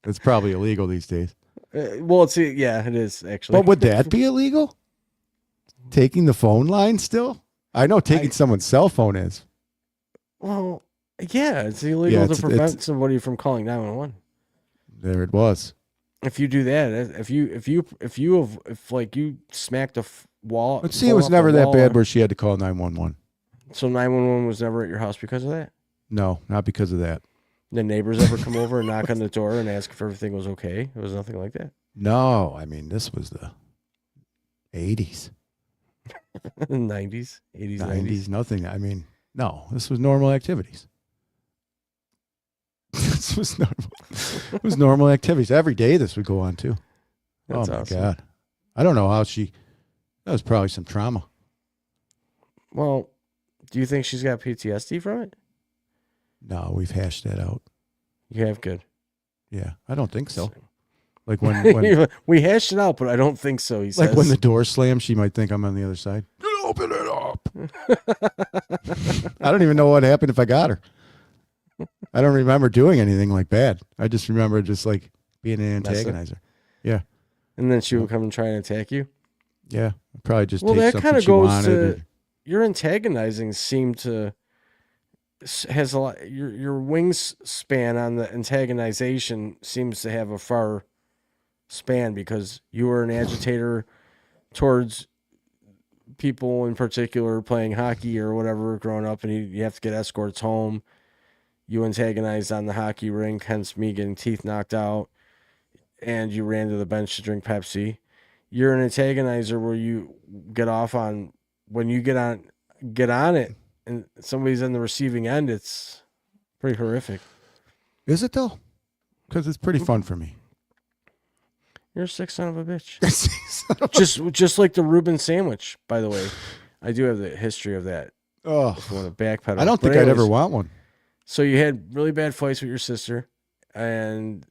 It's probably illegal these days. Well, yeah, it is actually. But would that be illegal? Taking the phone line still? I know taking someone's cell phone is. Well, yeah, it's illegal Yeah, to it's- prevent somebody from calling 911. There it was. If you do that, if you smacked a wall. But see, it phone was off the never that wall, bad where she had to call 911. So 911 was never at your house because of that. No, not because of that. The neighbors ever come over and knock on the door and ask if everything was okay? It was nothing like that. No, I mean, this was the 80s, 90s, 80s, 90s, nothing. I mean, no, this was normal activities. This was normal. It was normal activities. Every day this would go on too. That's oh my awesome. God. I don't know how that was probably some trauma. Well, do you think she's got PTSD from it? No, we've hashed that out. You have good. Yeah, I don't think so. Like when we hashed it out, but I don't think so. He says. like when the door slams, she might think I'm on the other side. Open it up. I don't even know what happened if I got her. I don't remember doing anything like bad. I just remember just like being an antagonizer. Yeah. And then she would come and try and attack you. Yeah. I'd probably just Well, take that something kind of she goes wanted. to your antagonizing seem to has a lot. Your wingspan on the antagonization seems to have a far span because you were an agitator towards people in particular playing hockey or whatever growing up, and you have to get escorts home. You antagonized on the hockey rink, hence me getting teeth knocked out, and you ran to the bench to drink Pepsi. You're an antagonizer where you get off on when you get on it, and somebody's on the receiving end. It's pretty horrific. Is it though? Because it's pretty fun for me. You're a sick son of a bitch. just like the Reuben sandwich, by the way. I do have the history of that. Oh, If you want to backpedal. I don't But think I'd ever anyways, want one. So you had really bad fights with your sister, and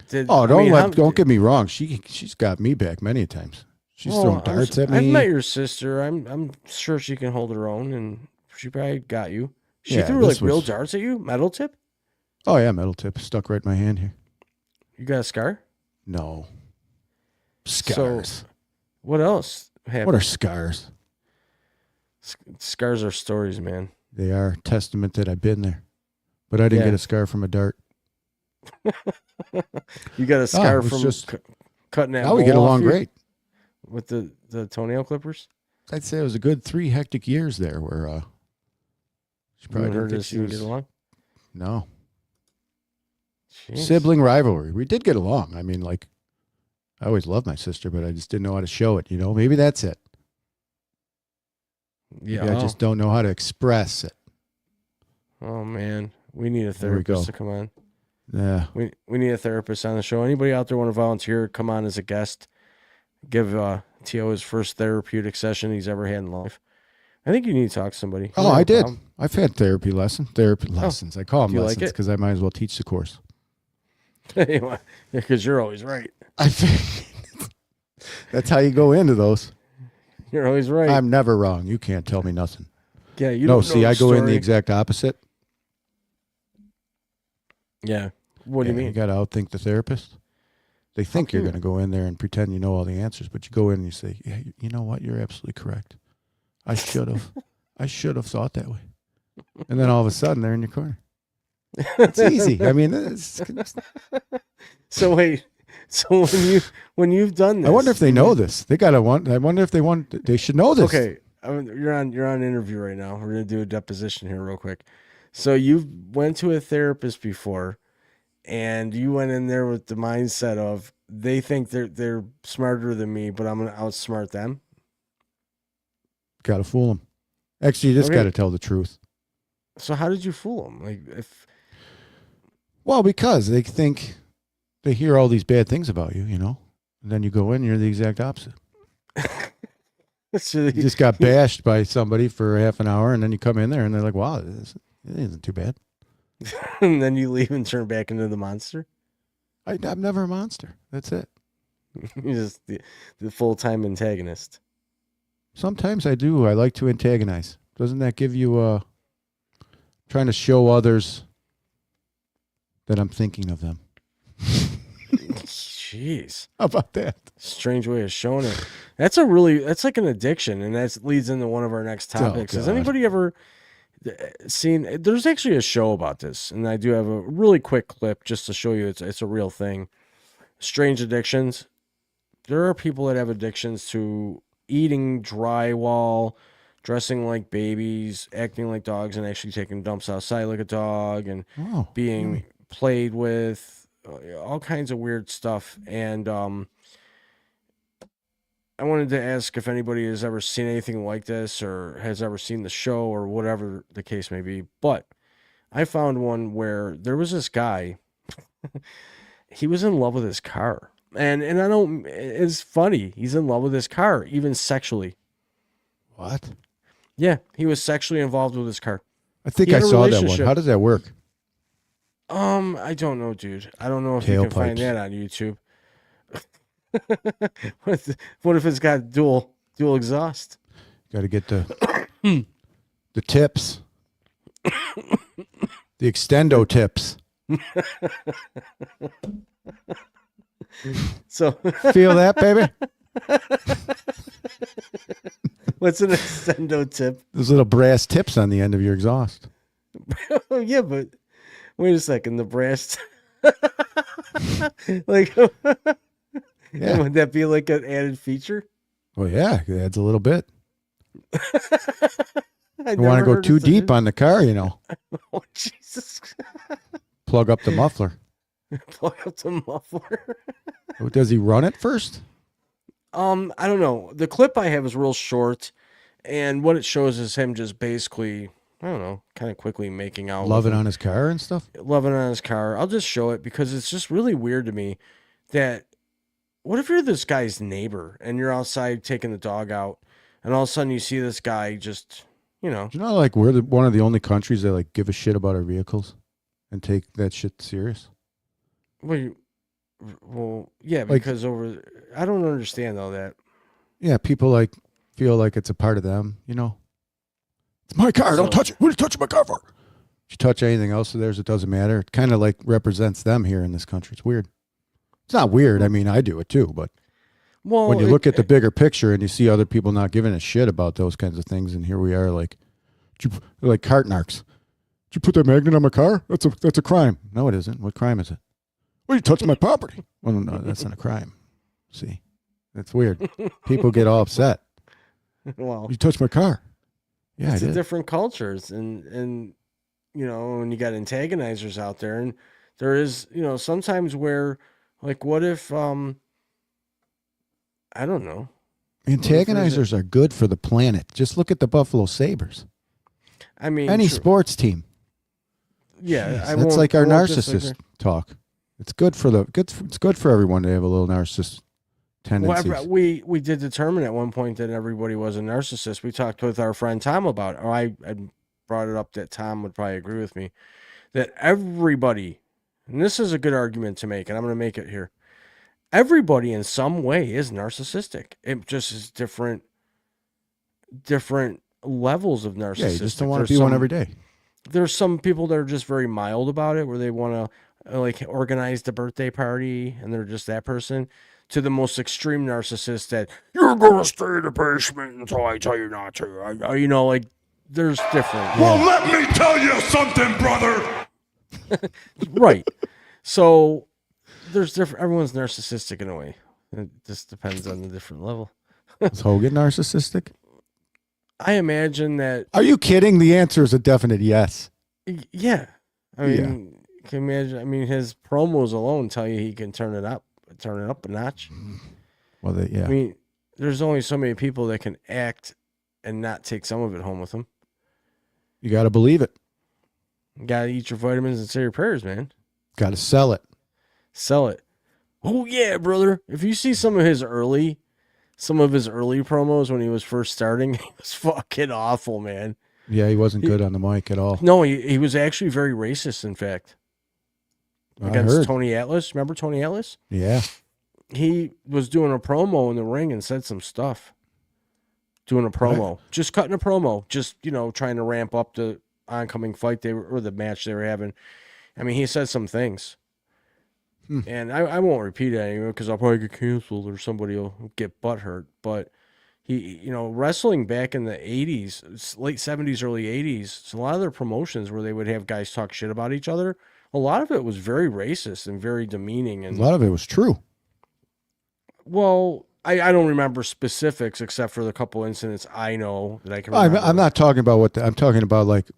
don't get me wrong. She's got me back many times. She's thrown darts at me. I've met your sister. I'm sure she can hold her own, and she probably got you. She Yeah, threw like this real was- darts at you, metal tip. Oh yeah, metal tip stuck right in my hand here. You got a scar. No. Scars. What else happened? What are scars? Scars are stories, man. They are testament that I've been there. But I didn't Yeah. get a scar from a dart. You got a scar it was from just- cutting that. Now we mole get off along you great. with the toenail clippers. I'd say it was a good 3 hectic years there where she You probably and her didn't think just she didn't was. get along. No. Jeez. Sibling rivalry. We did get along. I mean, like, I always loved my sister, but I just didn't know how to show it, Maybe that's it. Yeah. Maybe I just don't know how to express it. Oh man, we need a There we therapist go. to come on. Yeah. We need a therapist on the show. Anybody out there want to volunteer? Come on as a guest. Give T.O. his first therapeutic session he's ever had in life. I think you need to talk to somebody. Oh, I did. I've had therapy lessons. I call them Do you like lessons it? because I might as well teach the course. Because you're always right. That's how you go into those. You're always right. I'm never wrong. You can't tell me nothing. Yeah, you No, don't see, know I go in the story. exact opposite. Yeah. What do you You mean? got to outthink the therapist. They think you're come? going to go in there and pretend you know all the answers, but you go in and you say, "Yeah, you know what? You're absolutely correct. I should have. I should have thought that way." And then all of a sudden, they're in your corner. It's easy. I mean, So wait. So when you've done this, I wonder if they know this. They got to want. I wonder if they want. They should know this. Okay, you're on interview right now. We're gonna do a deposition here real quick. So you went to a therapist before, and you went in there with the mindset of they think they're smarter than me, but I'm gonna outsmart them. Got to fool them. Actually, you just Okay. got to tell the truth. So how did you fool them? Like Well, because they think they hear all these bad things about you, and then you go in, you're the exact opposite. so You just got bashed by somebody for half an hour, and then you come in there, and they're like, "Wow, it isn't too bad." and then you leave and turn back into the monster. I'm never a monster. That's it. You're just the full-time antagonist. Sometimes I do. I like to antagonize. Doesn't that give you trying to show others that I'm thinking of them? Jeez. How about that? Strange way of showing it. That's like an addiction, and that leads into one of our next topics. Has God. anybody ever seen? There's actually a show about this, and I do have a really quick clip just to show you it's a real thing. Strange addictions. There are people that have addictions to eating drywall, dressing like babies, acting like dogs, and actually taking dumps outside like a dog, and Oh, being played with. All kinds of weird stuff, and I wanted to ask if anybody has ever seen anything like this or has ever seen the show or whatever the case may be. But I found one where there was this guy. He was in love with his car, and I don't. It's funny. He's in love with his car, even sexually. what? Yeah, he was sexually involved with his car. I think He I had a saw that one. relationship. How does that work? I don't know, dude. I don't know if you can find Tailpipes. that on YouTube. What if it's got dual exhaust? Got to get the tips, the extendo tips. So Feel that, baby? what's an extendo tip? Those little brass tips on the end of your exhaust. Oh yeah, but wait a second. The brass, like, Yeah. would that be like an added feature? Well, yeah, it adds a little bit. I You want to go too deep on the car, Oh Jesus! plug up the muffler. Plug up the muffler. Does he run it first? I don't know. The clip I have is real short, and what it shows is him just basically, I don't know, kind of quickly making out, Loving with him, on his car and stuff? loving on his car. I'll just show it because it's just really weird to me that what if you're this guy's neighbor and you're outside taking the dog out, and all of a sudden you see this guy just, Do you know, like, we're one of the only countries that, like, give a shit about our vehicles and take that shit serious? well, yeah, Like- because I don't understand all that. Yeah, people, like, feel like it's a part of them, It's my car. Don't touch it. What are you touching my car for? If you touch anything else of theirs, it doesn't matter. It kind of, like, represents them here in this country. It's weird. It's not weird. I mean, I do it too, but Well, when you look at the bigger picture and you see other people not giving a shit about those kinds of things, and here we are, like, they're like cart narcs. Did you put that magnet on my car? That's a crime. No, it isn't. What crime is it? Well, you touched my property. Well, no, that's not a crime. See, that's weird. People get all upset. well, You touched my car. Yeah, I it's a did. different cultures, and when you got antagonizers out there, and there is sometimes where, like, what if I don't know. Antagonizers are good for the planet. Just look at the Buffalo Sabres. I mean, Any sure, sports team. yeah, Jeez, I that's won't- like I our won't narcissist disagree. talk. It's good for it's good for everyone to have a little narcissist tendencies. Well, we did determine at one point that everybody was a narcissist. We talked with our friend Tom about it, or I brought it up that Tom would probably agree with me, that everybody, and this is a good argument to make, and I'm going to make it here. Everybody in some way is narcissistic. It just is different levels of narcissistic. Yeah, you just don't want There's to be one some- every day. There's some people that are just very mild about it, where they want to like organize the birthday party, and they're just that person. To the most extreme narcissist that you're gonna stay in the basement until I tell you not to. Like there's different. Well, let me tell you something, brother. Right. So there's different. Everyone's narcissistic in a way. It just depends on the different level. Is Hogan narcissistic? I imagine that. Are you kidding? The answer is a definite yes. Yeah. I mean, can you imagine? I mean, his promos alone tell you he can turn it up a notch. Well, yeah. I mean, there's only so many people that can act and not take some of it home with him. You got to believe it. You gotta eat your vitamins and say your prayers, man. Got to sell it. Sell it. Oh yeah, brother. If you see some of his early promos when he was first starting, he was fucking awful, man. Yeah, he wasn't good on the mic at all. No, he was actually very racist, in fact. I Against heard. Tony Atlas. Remember Tony Atlas? Yeah. He was doing a promo in the ring and said some stuff. Doing a promo. Just cutting a promo. Just, trying to ramp up the oncoming fight or the match they were having. I mean, he said some things. And I won't repeat it anymore because I'll probably get canceled or somebody will get butthurt. But he, wrestling back in the 80s, late 70s, early 80s, a lot of their promotions where they would have guys talk shit about each other, a lot of it was very racist and very demeaning. And A lot of it was true. well, I don't remember specifics except for the couple incidents I know that I can remember. I'm not talking about I'm talking about like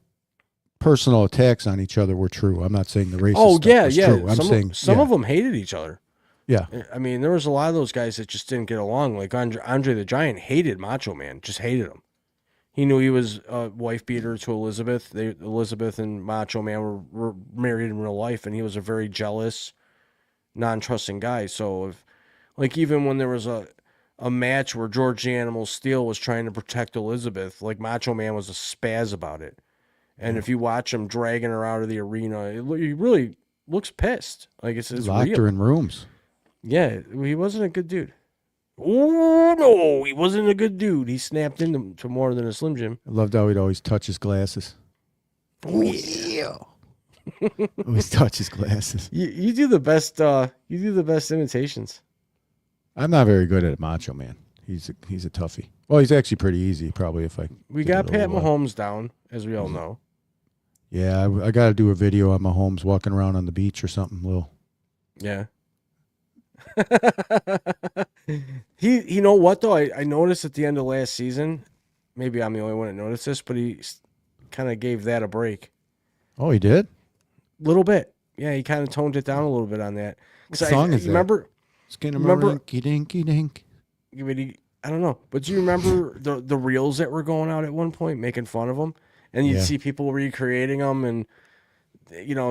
personal attacks on each other were true. I'm not saying the racist stuff was true. I'm saying some of them hated each other. Yeah. I mean, there was a lot of those guys that just didn't get along. Like Andre the Giant hated Macho Man, just hated him. He knew he was a wife beater to Elizabeth. Elizabeth and Macho Man were married in real life, and he was a very jealous, non-trusting guy. So, even when there was a match where George the Animal Steel was trying to protect Elizabeth, like Macho Man was a spaz about it. And if you watch him dragging her out of the arena, he really looks pissed. Like it's locked real. her in rooms. Yeah, he wasn't a good dude. Oh, no, he wasn't a good dude. He snapped into more than a Slim Jim. I loved how he'd always touch his glasses. Oh, yeah. Always touch his glasses. You do the best. You do the best imitations. I'm not very good at Macho Man. He's a toughie. Well, he's actually pretty easy, probably. We got Pat Mahomes down, as we all know. Yeah, I got to do a video on Mahomes walking around on the beach or something. Yeah. You know what though? I noticed at the end of last season, maybe I'm the only one that noticed this, but he kind of gave that a break. Oh, he did? A little bit. Yeah, he kind of toned it down a little bit on that. What song is that? Remember? Remember? Dinky dink. I don't know, but do you remember the reels that were going out at one point making fun of him, and you'd see people recreating them, and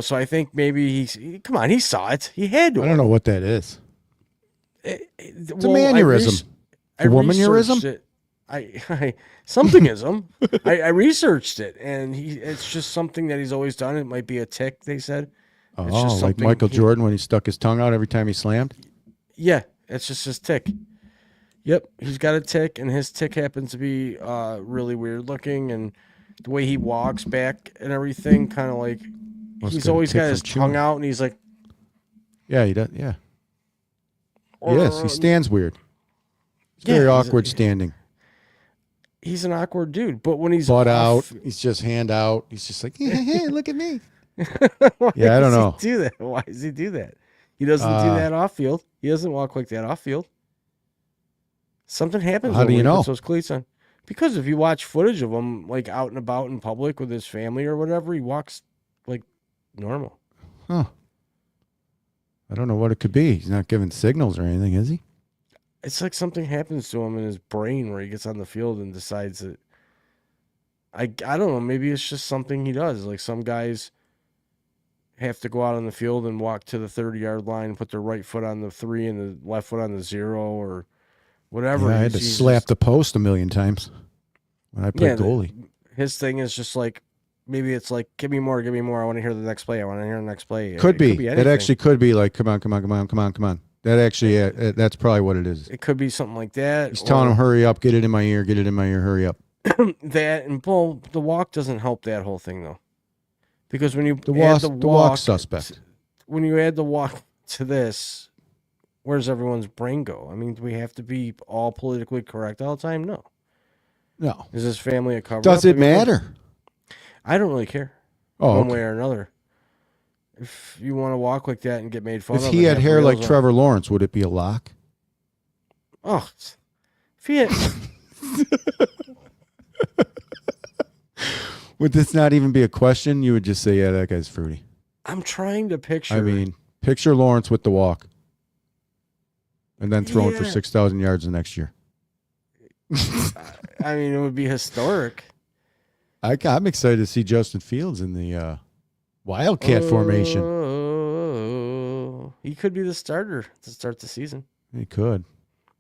so I think maybe he saw it. He had to. I don't know what that is. It's a mannerism. A womanism? Somethingism. I researched it, and it's just something that he's always done. It might be a tick, they said. It's Oh, just like Michael Jordan when he stuck his tongue out every time he slammed? Yeah, it's just his tick. Yep, he's got a tick, and his tick happens to be really weird looking, and the way he walks back and everything, kind of like he's always got his tongue out, and he's like, yeah, he does. Yeah. Yes, he stands weird. It's very awkward standing. He's an awkward dude, but when he's butt off, out, he's just hand out. He's just like, hey, look at me. Yeah, I don't know. Do that? Why does he do that? He doesn't do that off field. He doesn't walk like that off field. Something happens How do you when he know? puts those cleats on. Because if you watch footage of him like out and about in public with his family or whatever, he walks like normal. Huh. I don't know what it could be. He's not giving signals or anything, is he? It's like something happens to him in his brain where he gets on the field and decides that I don't know, maybe it's just something he does. Like some guys have to go out on the field and walk to the 30-yard line and put their right foot on the 3 and the left foot on the 0 or whatever. Yeah, I had to slap the post a million times when I played goalie. His thing is just like, maybe it's like, give me more. I want to hear the next play. Could be. It It actually could be like, come on. That actually, that's probably what it is. It could be something like that. He's telling him, hurry up, get it in my ear, hurry up. That, and Bull, the walk doesn't help that whole thing, though. Because when you The add walk suspect. When you add the walk to this, where's everyone's brain go? I mean, do we have to be all politically correct all the time? No. No. Is this family a cover? Does it matter? I don't really care. Oh, one way or another. If you want to walk like that and get made fun of. If he had hair like Trevor Lawrence, would it be a lock? Oh, if he had. Would this not even be a question? You would just say, yeah, that guy's fruity. I'm trying to picture. I mean, picture Lawrence with the walk. And then throwing for 6,000 yards the next year. I mean, it would be historic. I'm excited to see Justin Fields in the Wildcat formation. He could be the starter to start the season. He could.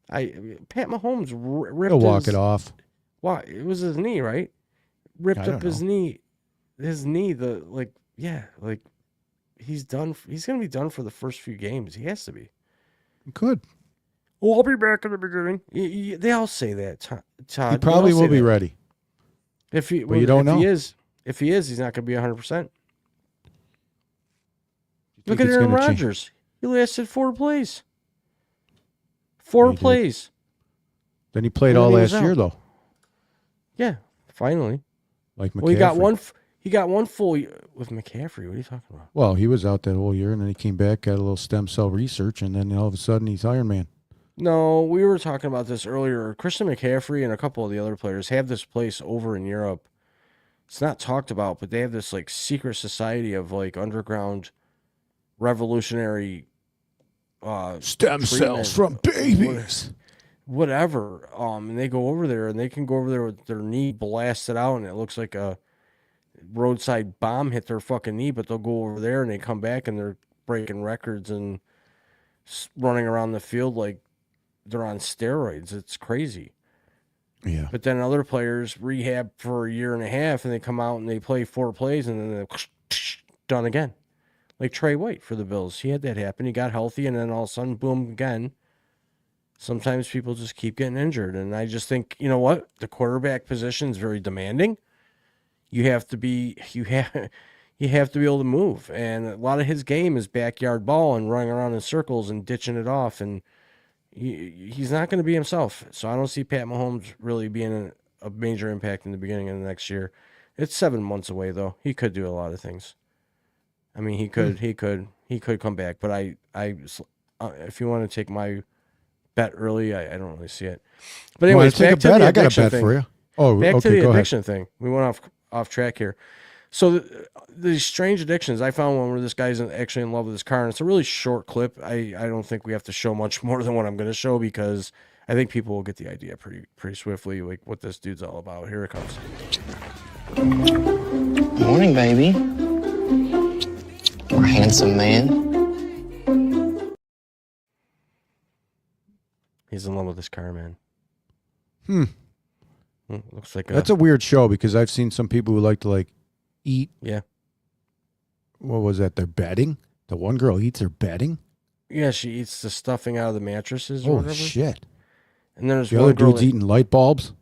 Pat Mahomes ripped He'll walk it off. Why? It was his knee, right? Ripped I up don't his know. knee. His knee, he's done. He's going to be done for the first few games. He has to be. He could. Oh, I'll be back in the beginning. They all say that, Todd. He probably They all will say be that. ready. If he, But you don't know. If he is, he's not going to be 100%. Look think at it's Aaron gonna change? Rodgers. He lasted 4 plays. 4 He did. plays. Then he played And then all he was last year, out. though. Yeah, finally. Like McCaffrey. Well, he got one. He got one full with McCaffrey. What are you talking about? Well, he was out that whole year, and then he came back, got a little stem cell research, and then all of a sudden he's Iron Man. No, we were talking about this earlier. Christian McCaffrey and a couple of the other players have this place over in Europe. It's not talked about, but they have this like secret society of like underground revolutionary Stem treatment, cells from babies. whatever. And they go over there and they can go over there with their knee blasted out and it looks like a roadside bomb hit their fucking knee, but they'll go over there and they come back and they're breaking records and running around the field like they're on steroids. It's crazy. Yeah. But then other players rehab for a year and a half and they come out and they play 4 plays and then they're done again. Like Trey White for the Bills. He had that happen. He got healthy and then all of a sudden, boom, again. Sometimes people just keep getting injured. And I just think, you know what? The quarterback position is very demanding. You have to be able to move. And a lot of his game is backyard ball and running around in circles and ditching it off. And he's not going to be himself. So I don't see Pat Mahomes really being a major impact in the beginning of the next year. It's 7 months away though. He could do a lot of things. I mean, he could come back. But if you want to take my bet early, I don't really see it. But You wanna anyways, take a back to bet? the I got a addiction bet thing. for you. Oh, Back to okay, the go ahead. addiction thing. We went off track here. So these strange addictions. I found one where this guy's actually in love with his car, and it's a really short clip. I don't think we have to show much more than what I'm going to show because I think people will get the idea pretty swiftly, like what this dude's all about. Here it comes. Morning, baby. Or handsome man. He's in love with his car, man. Looks like That's a weird show because I've seen some people who like to eat. Yeah. What was that? Their bedding? The one girl eats her bedding? Yeah, she eats the stuffing out of the mattresses or Holy whatever. shit. And there's The one other girl dude's that, eating light bulbs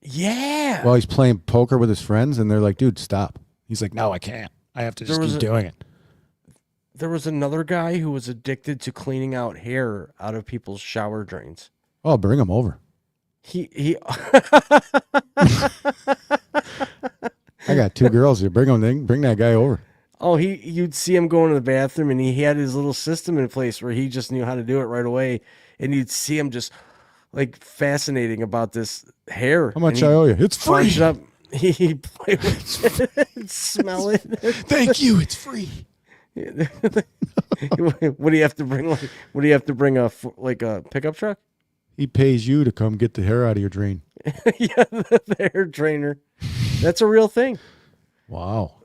yeah. while he's playing poker with his friends, and they're like, dude, stop. He's like, no, I can't. I have to just keep doing it. There was another guy who was addicted to cleaning out hair out of people's shower drains. Oh, bring him over. He I got 2 girls here. Bring that guy over. Oh, you'd see him go into the bathroom and he had his little system in place where he just knew how to do it right away. And you'd see him just like fascinating about this hair. How much And I owe you? It's free. punch it up. He play with it and smell it. Thank you. It's free. What do you have to bring? What do you have to bring? A pickup truck? He pays you to come get the hair out of your drain. Yeah, the hair drainer. That's a real thing. Wow.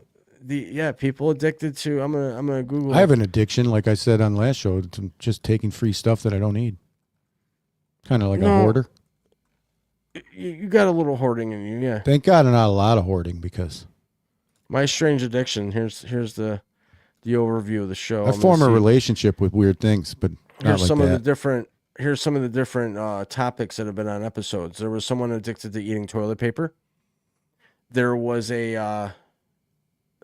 People addicted to. I'm gonna Google. I have an addiction, like I said on last show, to just taking free stuff that I don't need. Kind of like a hoarder. You got a little hoarding in you, yeah. Thank God, not a lot of hoarding because My strange addiction. Here's the overview of the show. I form a relationship with weird things, but not Here's like some that. of the different. Here's some of the different topics that have been on episodes. There was someone addicted to eating toilet paper. There was a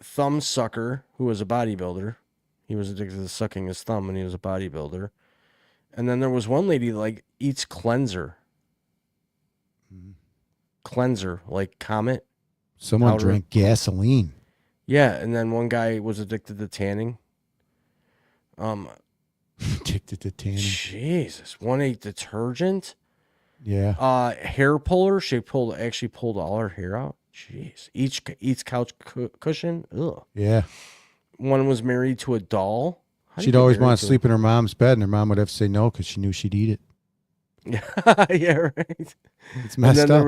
thumb sucker who was a bodybuilder. He was addicted to sucking his thumb, and he was a bodybuilder. And then there was one lady that eats cleanser. Cleanser, like Comet. Someone powder. drank gasoline. Yeah, and then one guy was addicted to tanning. Addicted to tanning. Jesus, one ate detergent. Yeah. Hair puller. She actually pulled all her hair out. Jeez, eats couch cushion. Ugh. Yeah. One was married to a doll. How do you She'd get always married want to to- sleep in her mom's bed, and her mom would have to say no because she knew she'd eat it. Yeah, right. It's And messed then up.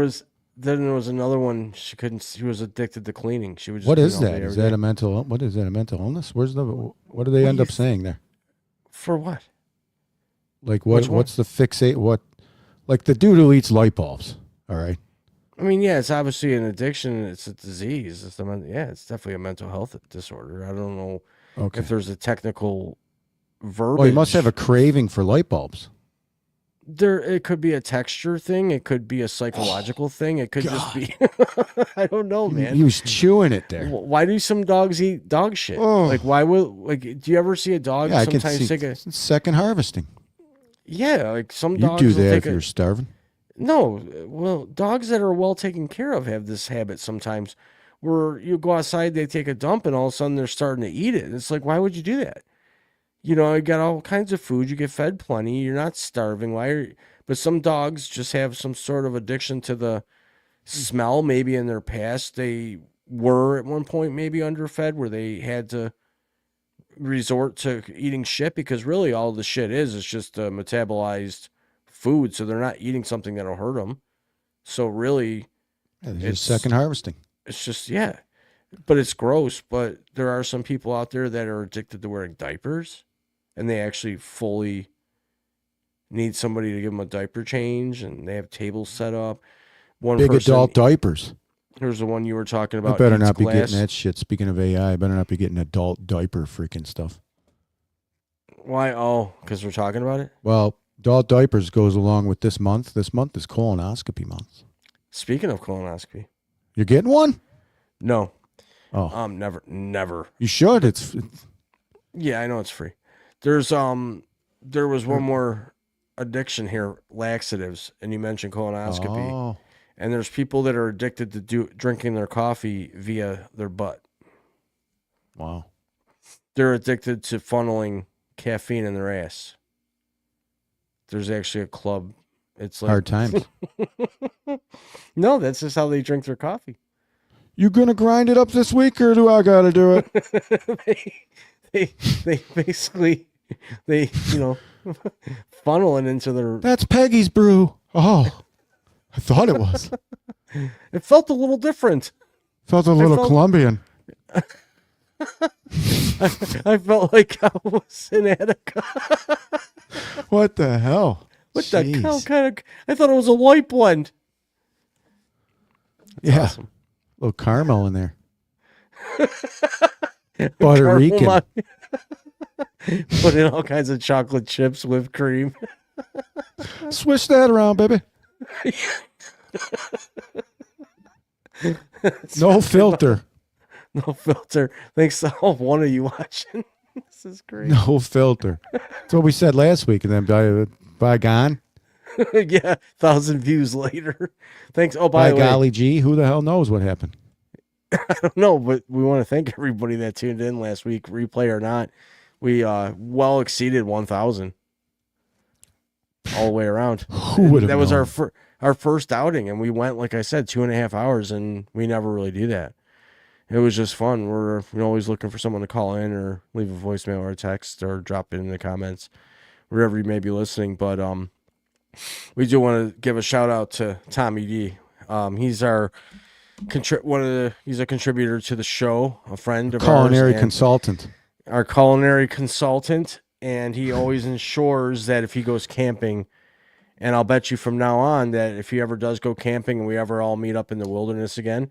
there was another one. She was addicted to cleaning. She would just What clean is all day, that? every Is that day. a mental? What is that? A mental illness? What do they What do end you up saying there? For what? Like Which one? What's the fixate? What? Like the dude who eats light bulbs. All right. I mean, yeah, it's obviously an addiction. It's a disease. Yeah, it's definitely a mental health disorder. I don't know Okay. if there's a technical verbiage. Well, he must have a craving for light bulbs. It could be a texture thing. It could be a psychological thing. It could just be. I don't know, man. He was chewing it there. Why do some dogs eat dog shit? Oh. Like, why will do you ever see a dog Yeah, I can sometimes see. take a? It's second harvesting. Yeah, like some You dogs do will that take if you're starving. No, well, dogs that are well taken care of have this habit sometimes, where you go outside, they take a dump, and all of a sudden they're starting to eat it. And it's like, why would you do that? You know, you got all kinds of food. You get fed plenty. You're not starving. Why are But some dogs just have some sort of addiction to the smell. Maybe in their past, they were at one point maybe underfed where they had to resort to eating shit because really all the shit is just metabolized food. So they're not eating something that'll hurt them. So really, Yeah, there's it's just second harvesting. it's just, yeah. But it's gross. But there are some people out there that are addicted to wearing diapers and they actually fully need somebody to give them a diaper change, and they have tables set up. One Big person, adult diapers. Here's the one you were talking I about. better eats not be glass. getting that shit. Speaking of AI, I better not be getting adult diaper freaking stuff. Why? Oh, because we're talking about it. Well, adult diapers goes along with this month. This month is colonoscopy month. Speaking of colonoscopy, You're getting one? no, Oh, never. you should. It's Yeah, I know it's free. There was one more addiction here, laxatives, and you mentioned colonoscopy. Oh, And there's people that are addicted to drinking their coffee via their butt. wow. They're addicted to funneling caffeine in their ass. There's actually a club. It's like Hard times. No, that's just how they drink their coffee. You gonna grind it up this week, or do I gotta do it? they basically funnel it into their. That's Peggy's brew. Oh, I thought it was. It felt a little different. Felt a little felt- Colombian. I felt like I was in Attica. What the hell? What the Jeez. hell kind of? I thought it was a white blend. Yeah, Awesome. a little caramel in there. Puerto Rican. Caramel Put in all kinds of chocolate chips, whipped cream. Swish that around, baby. No filter. No filter. Thanks to all one of you watching. This is great. No filter. That's what we said last week, and then by gone. Yeah, 1,000 views later. Thanks. Oh, By by the way, golly gee, who the hell knows what happened? I don't know, but we want to thank everybody that tuned in last week, replay or not. We well exceeded 1,000 all the way around. Who would have That was known? our first outing, and we went, like I said, 2.5 hours, and we never really do that. It was just fun. We're always looking for someone to call in or leave a voicemail or a text or drop it in the comments wherever you may be listening. But we do want to give a shout out to Tommy D. He's our he's a contributor to the show, a friend of Culinary ours, consultant. our culinary consultant, and he always ensures that if he goes camping, and I'll bet you from now on that if he ever does go camping and we ever all meet up in the wilderness again,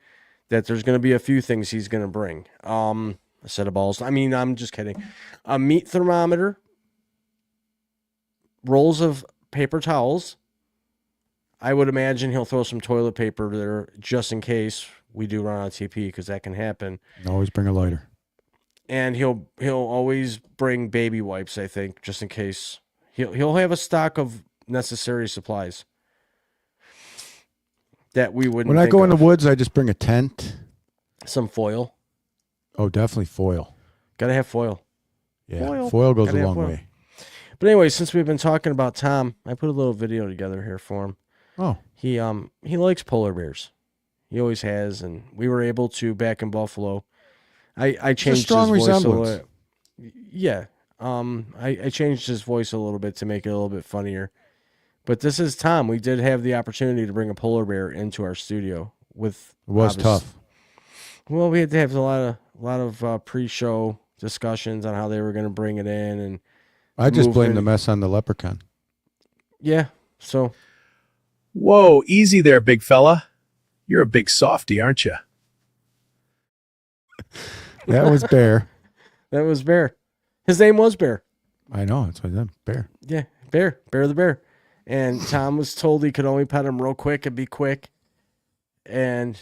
that there's going to be a few things he's going to bring. A set of balls. I mean, I'm just kidding. A meat thermometer, rolls of paper towels. I would imagine he'll throw some toilet paper there just in case we do run out of TP, because that can happen. Always bring a lighter. And he'll always bring baby wipes, I think, just in case. He'll have a stock of necessary supplies that we wouldn't. When I think go in the of. woods, I just bring a tent. Some foil. Oh, definitely foil. Gotta have foil. Yeah, foil goes Gotta a have long foil. way. But anyway, since we've been talking about Tom, I put a little video together here for him. Oh, He likes polar bears. He always has, and we were able to back in Buffalo. I changed strong his voice resemblance. a little. Yeah. I changed his voice a little bit to make it a little bit funnier. But this is Tom. We did have the opportunity to bring a polar bear into our studio with. It was tough. Well, we had to have a lot of pre-show discussions on how they were going to bring it in, and I just blame moving- the mess on the leprechaun. yeah. So Whoa, easy there, big fella. You're a big softy, aren't you? That was Bear. that was Bear. His name was Bear. I know. It's like Bear. Yeah, Bear the bear. And Tom was told he could only pet him real quick and be quick. And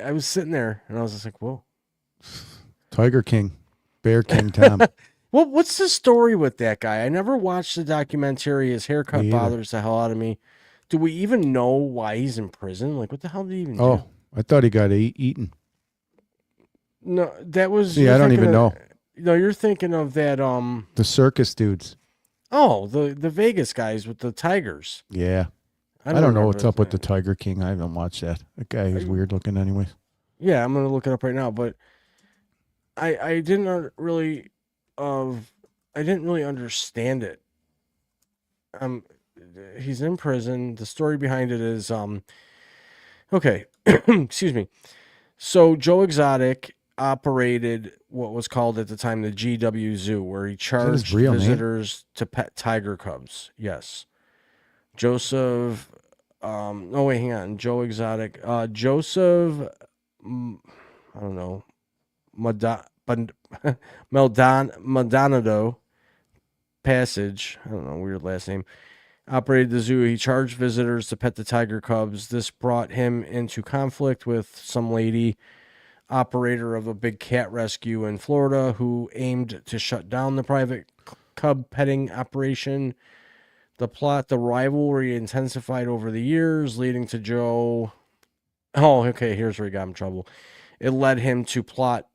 I was sitting there, and I was just like, whoa. Tiger King. Bear King Tom. Well, what's the story with that guy? I never watched the documentary. His haircut Me either. bothers the hell out of me. Do we even know why he's in prison? Like, what the hell did he even do? Oh, I thought he got eaten. No, that was... See, you're I don't thinking even of- know. No, you're thinking of that, The circus dudes. oh, the Vegas guys with the tigers. Yeah. I don't know what's remember up with the that. Tiger King. I haven't watched that. That guy is weird looking anyways. Yeah, I'm gonna look it up right now, but I didn't really I didn't really understand it. He's in prison. The story behind it is okay. Excuse me. So Joe Exotic operated what was called at the time the GW Zoo, where he his charged real name? visitors to pet tiger cubs. Yes. Joseph oh wait, hang on. Joe Exotic. Joseph I don't know. Maldonado Passage. I don't know, weird last name. Operated the zoo. He charged visitors to pet the tiger cubs. This brought him into conflict with some lady, operator of a big cat rescue in Florida, who aimed to shut down the private cub petting operation. The rivalry intensified over the years, leading to Joe. Oh, okay, here's where he got in trouble. It led him to plot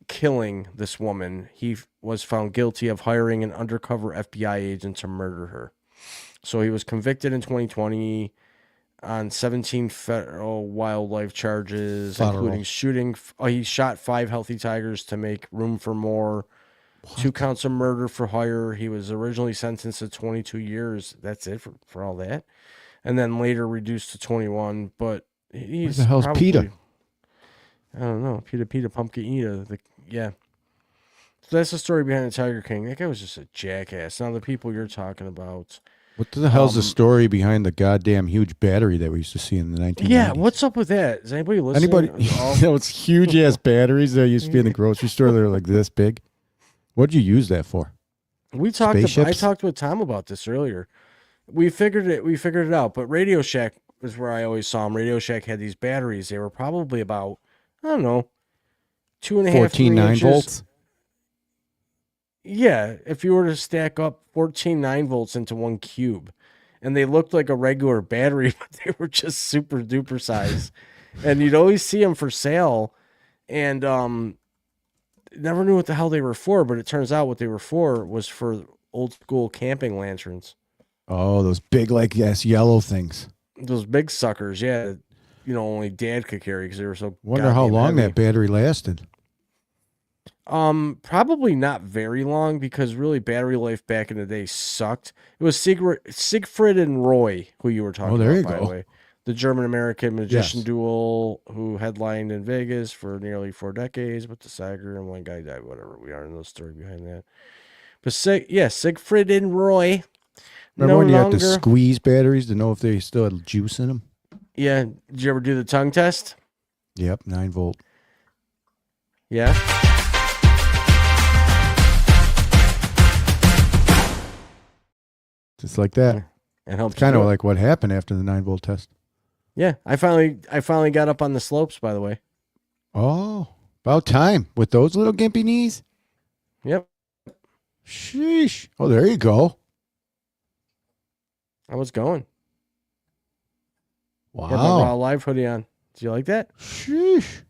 killing this woman. He was found guilty of hiring an undercover FBI agent to murder her. So he was convicted in 2020 on 17 federal wildlife charges, including shooting. He shot 5 healthy tigers to make room for more. 2 counts of murder for hire. He was originally sentenced to 22 years. That's it for all that. And then later reduced to 21. But he's the hell's probably, PETA? I don't know. PETA, Pumpkin Eater. Yeah. So that's the story behind the Tiger King. That guy was just a jackass. Now the people you're talking about. What the hell's the story behind the goddamn huge battery that we used to see in the 1990s? Yeah, what's up with that? Is anybody listening? Anybody? You know, it's huge ass batteries that used to be in the grocery store. They're like this big. What'd you use that for? I Spaceships? talked with Tom about this earlier. We figured it out, but Radio Shack is where I always saw them. Radio Shack had these batteries. They were probably about, I don't know, 2.5 14 3 9 inches. volts. Yeah, if you were to stack up 14 9 volts into one cube, and they looked like a regular battery, but they were just super duper size, and you'd always see them for sale, and never knew what the hell they were for. But it turns out what they were for was for old school camping lanterns. Oh, those big like yellow things. Those big suckers, yeah. You know, only Dad could carry because they were so. Wonder how goddamn long heavy. that battery lasted. Probably not very long because really battery life back in the day sucked. It was Siegfried and Roy who you were talking there about, you by go. the way. The German-American magician Yes. duo who headlined in Vegas for nearly 4 decades, but the Sager and one guy died, whatever. We already know the story behind that. But Siegfried and Roy. Remember no when you had to longer- squeeze batteries to know if they still had juice in them? Yeah, did you ever do the tongue test? Yep, 9 volt. Yeah. Just like that. It helps. It's kind you of do it. like what happened after the 9 volt test. Yeah, I finally got up on the slopes, by the way. Oh, about time with those little gimpy knees. Yep. Sheesh. Oh, there you go. I was going. Wow. Had my Raw Live hoodie on. Do you like that? Sheesh.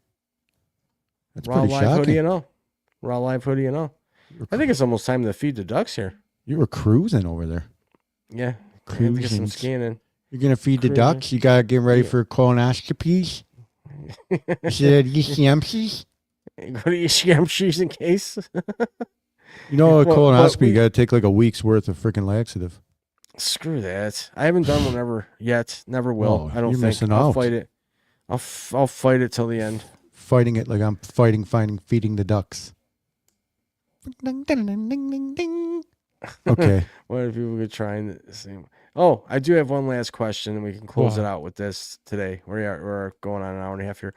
That's Raw pretty Live hoodie shocking. and all. Raw Live hoodie and all. I think it's almost time to feed the ducks here. You were cruising over there. Yeah. I had to get some Cruising. scanning. You're going to feed the Cruising. ducks? You got to get ready Yeah. for colonoscopies? You said ECMCs? Go to ECMCs in case. You know, a Well, colonoscopy, we- you got to take like a week's worth of freaking laxative. Screw that. I haven't done one ever yet. Never will. Oh, I don't you're think. missing I'll out. fight it. I'll fight it till the end. Fighting it like I'm feeding the ducks. Okay. What if people could try and the same? Oh, I do have one last question, and we can close it Wow. out with this today. We're going on an hour and a half here.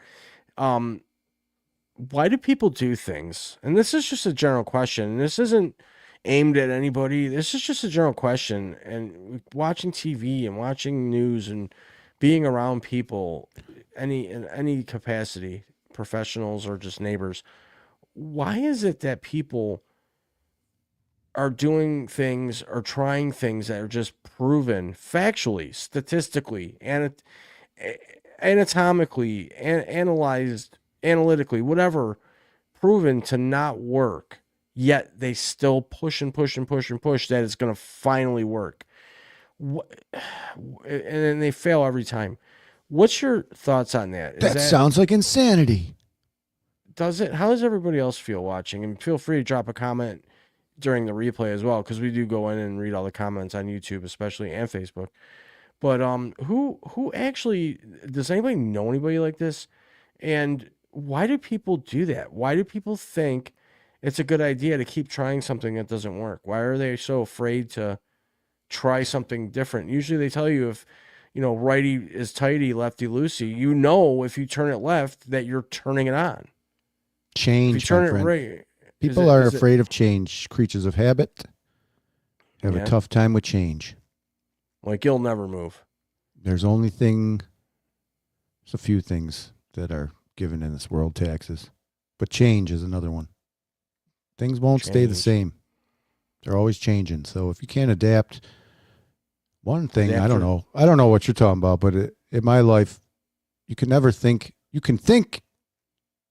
Why do people do things? And this is just a general question. And this isn't aimed at anybody. This is just a general question. And watching TV and watching news and being around people, in any capacity, professionals or just neighbors, why is it that people are doing things or trying things that are just proven factually, statistically, and anatomically, analyzed, analytically, whatever, proven to not work, yet they still push and push and push and push that it's going to finally work. And then they fail every time. What's your thoughts on that? That sounds like insanity. Does it? How does everybody else feel watching? And feel free to drop a comment during the replay as well, because we do go in and read all the comments on YouTube, especially, and Facebook. But who actually, does anybody know anybody like this? And why do people do that? Why do people think it's a good idea to keep trying something that doesn't work? Why are they so afraid to try something different? Usually they tell you, if righty is tighty, lefty loosey, if you turn it left that you're turning it on. Change, If you turn my it friend. right, People are afraid of change. Creatures of habit have Yeah. a tough time with change. like you'll never move. There's a few things that are given in this world, taxes, but change is another one. Things won't stay the Change. same. They're always changing. So if you can't adapt, one thing, I don't know what you're talking about, but in my life, you can think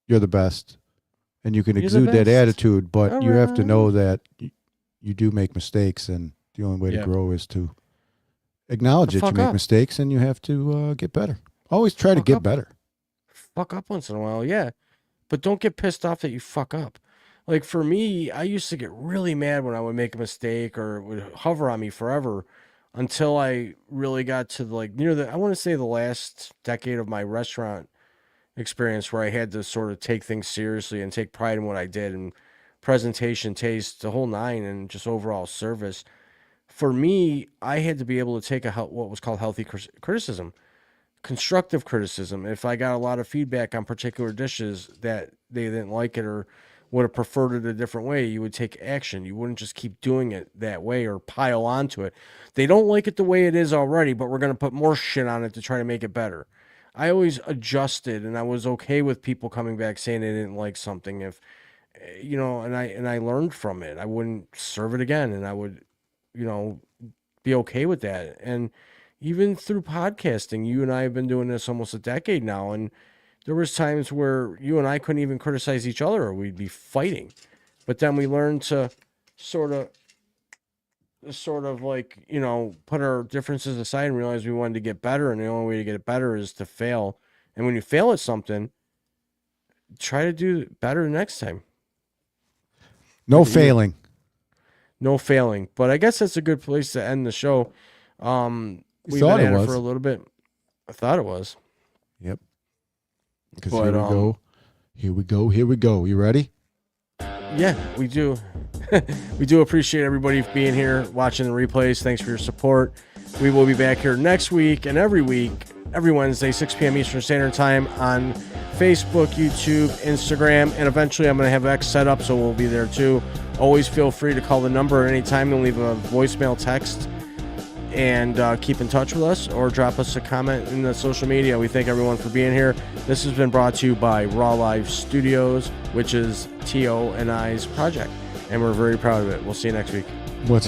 you're the best and you can You're the exude that best. attitude, but you have to Alright. know that you do make mistakes, and the only way Yeah. to grow is to acknowledge To that you fuck make up. mistakes, and you have to get better. Always try to Fuck get up. better. Fuck up once in a while, yeah. But don't get pissed off that you fuck up. Like for me, I used to get really mad when I would make a mistake, or it would hover on me forever until I really got to I want to say the last decade of my restaurant experience, where I had to sort of take things seriously and take pride in what I did, and presentation, taste, the whole nine, and just overall service. For me, I had to be able to take what was called healthy criticism, constructive criticism. If I got a lot of feedback on particular dishes that they didn't like it or would have preferred it a different way, you would take action. You wouldn't just keep doing it that way or pile onto it. They don't like it the way it is already, but we're going to put more shit on it to try to make it better. I always adjusted, and I was okay with people coming back saying they didn't like something. If and I learned from it. I wouldn't serve it again, and I would be okay with that. And even through podcasting, you and I have been doing this almost a decade now, and there was times where you and I couldn't even criticize each other, or we'd be fighting. But then we learned to sort of put our differences aside and realize we wanted to get better, and the only way to get better is to fail. And when you fail at something, try to do better the next time. No failing. No failing. But I guess that's a good place to end the show. We've thought been it at it was. for a little bit. I thought it was. Yep. Because But, here we go. Here we go. Here we go. You ready? Yeah, we do. We do appreciate everybody being here, watching the replays. Thanks for your support. We will be back here next week and every week, every Wednesday, 6 p.m. Eastern Standard Time on Facebook, YouTube, Instagram, and eventually I'm going to have X set up, so we'll be there too. Always feel free to call the number at any time and leave a voicemail, text, and keep in touch with us, or drop us a comment in the social media. We thank everyone for being here. This has been brought to you by Raw Live Studios, which is T.O. and I's project, and we're very proud of it. We'll see you next week. What's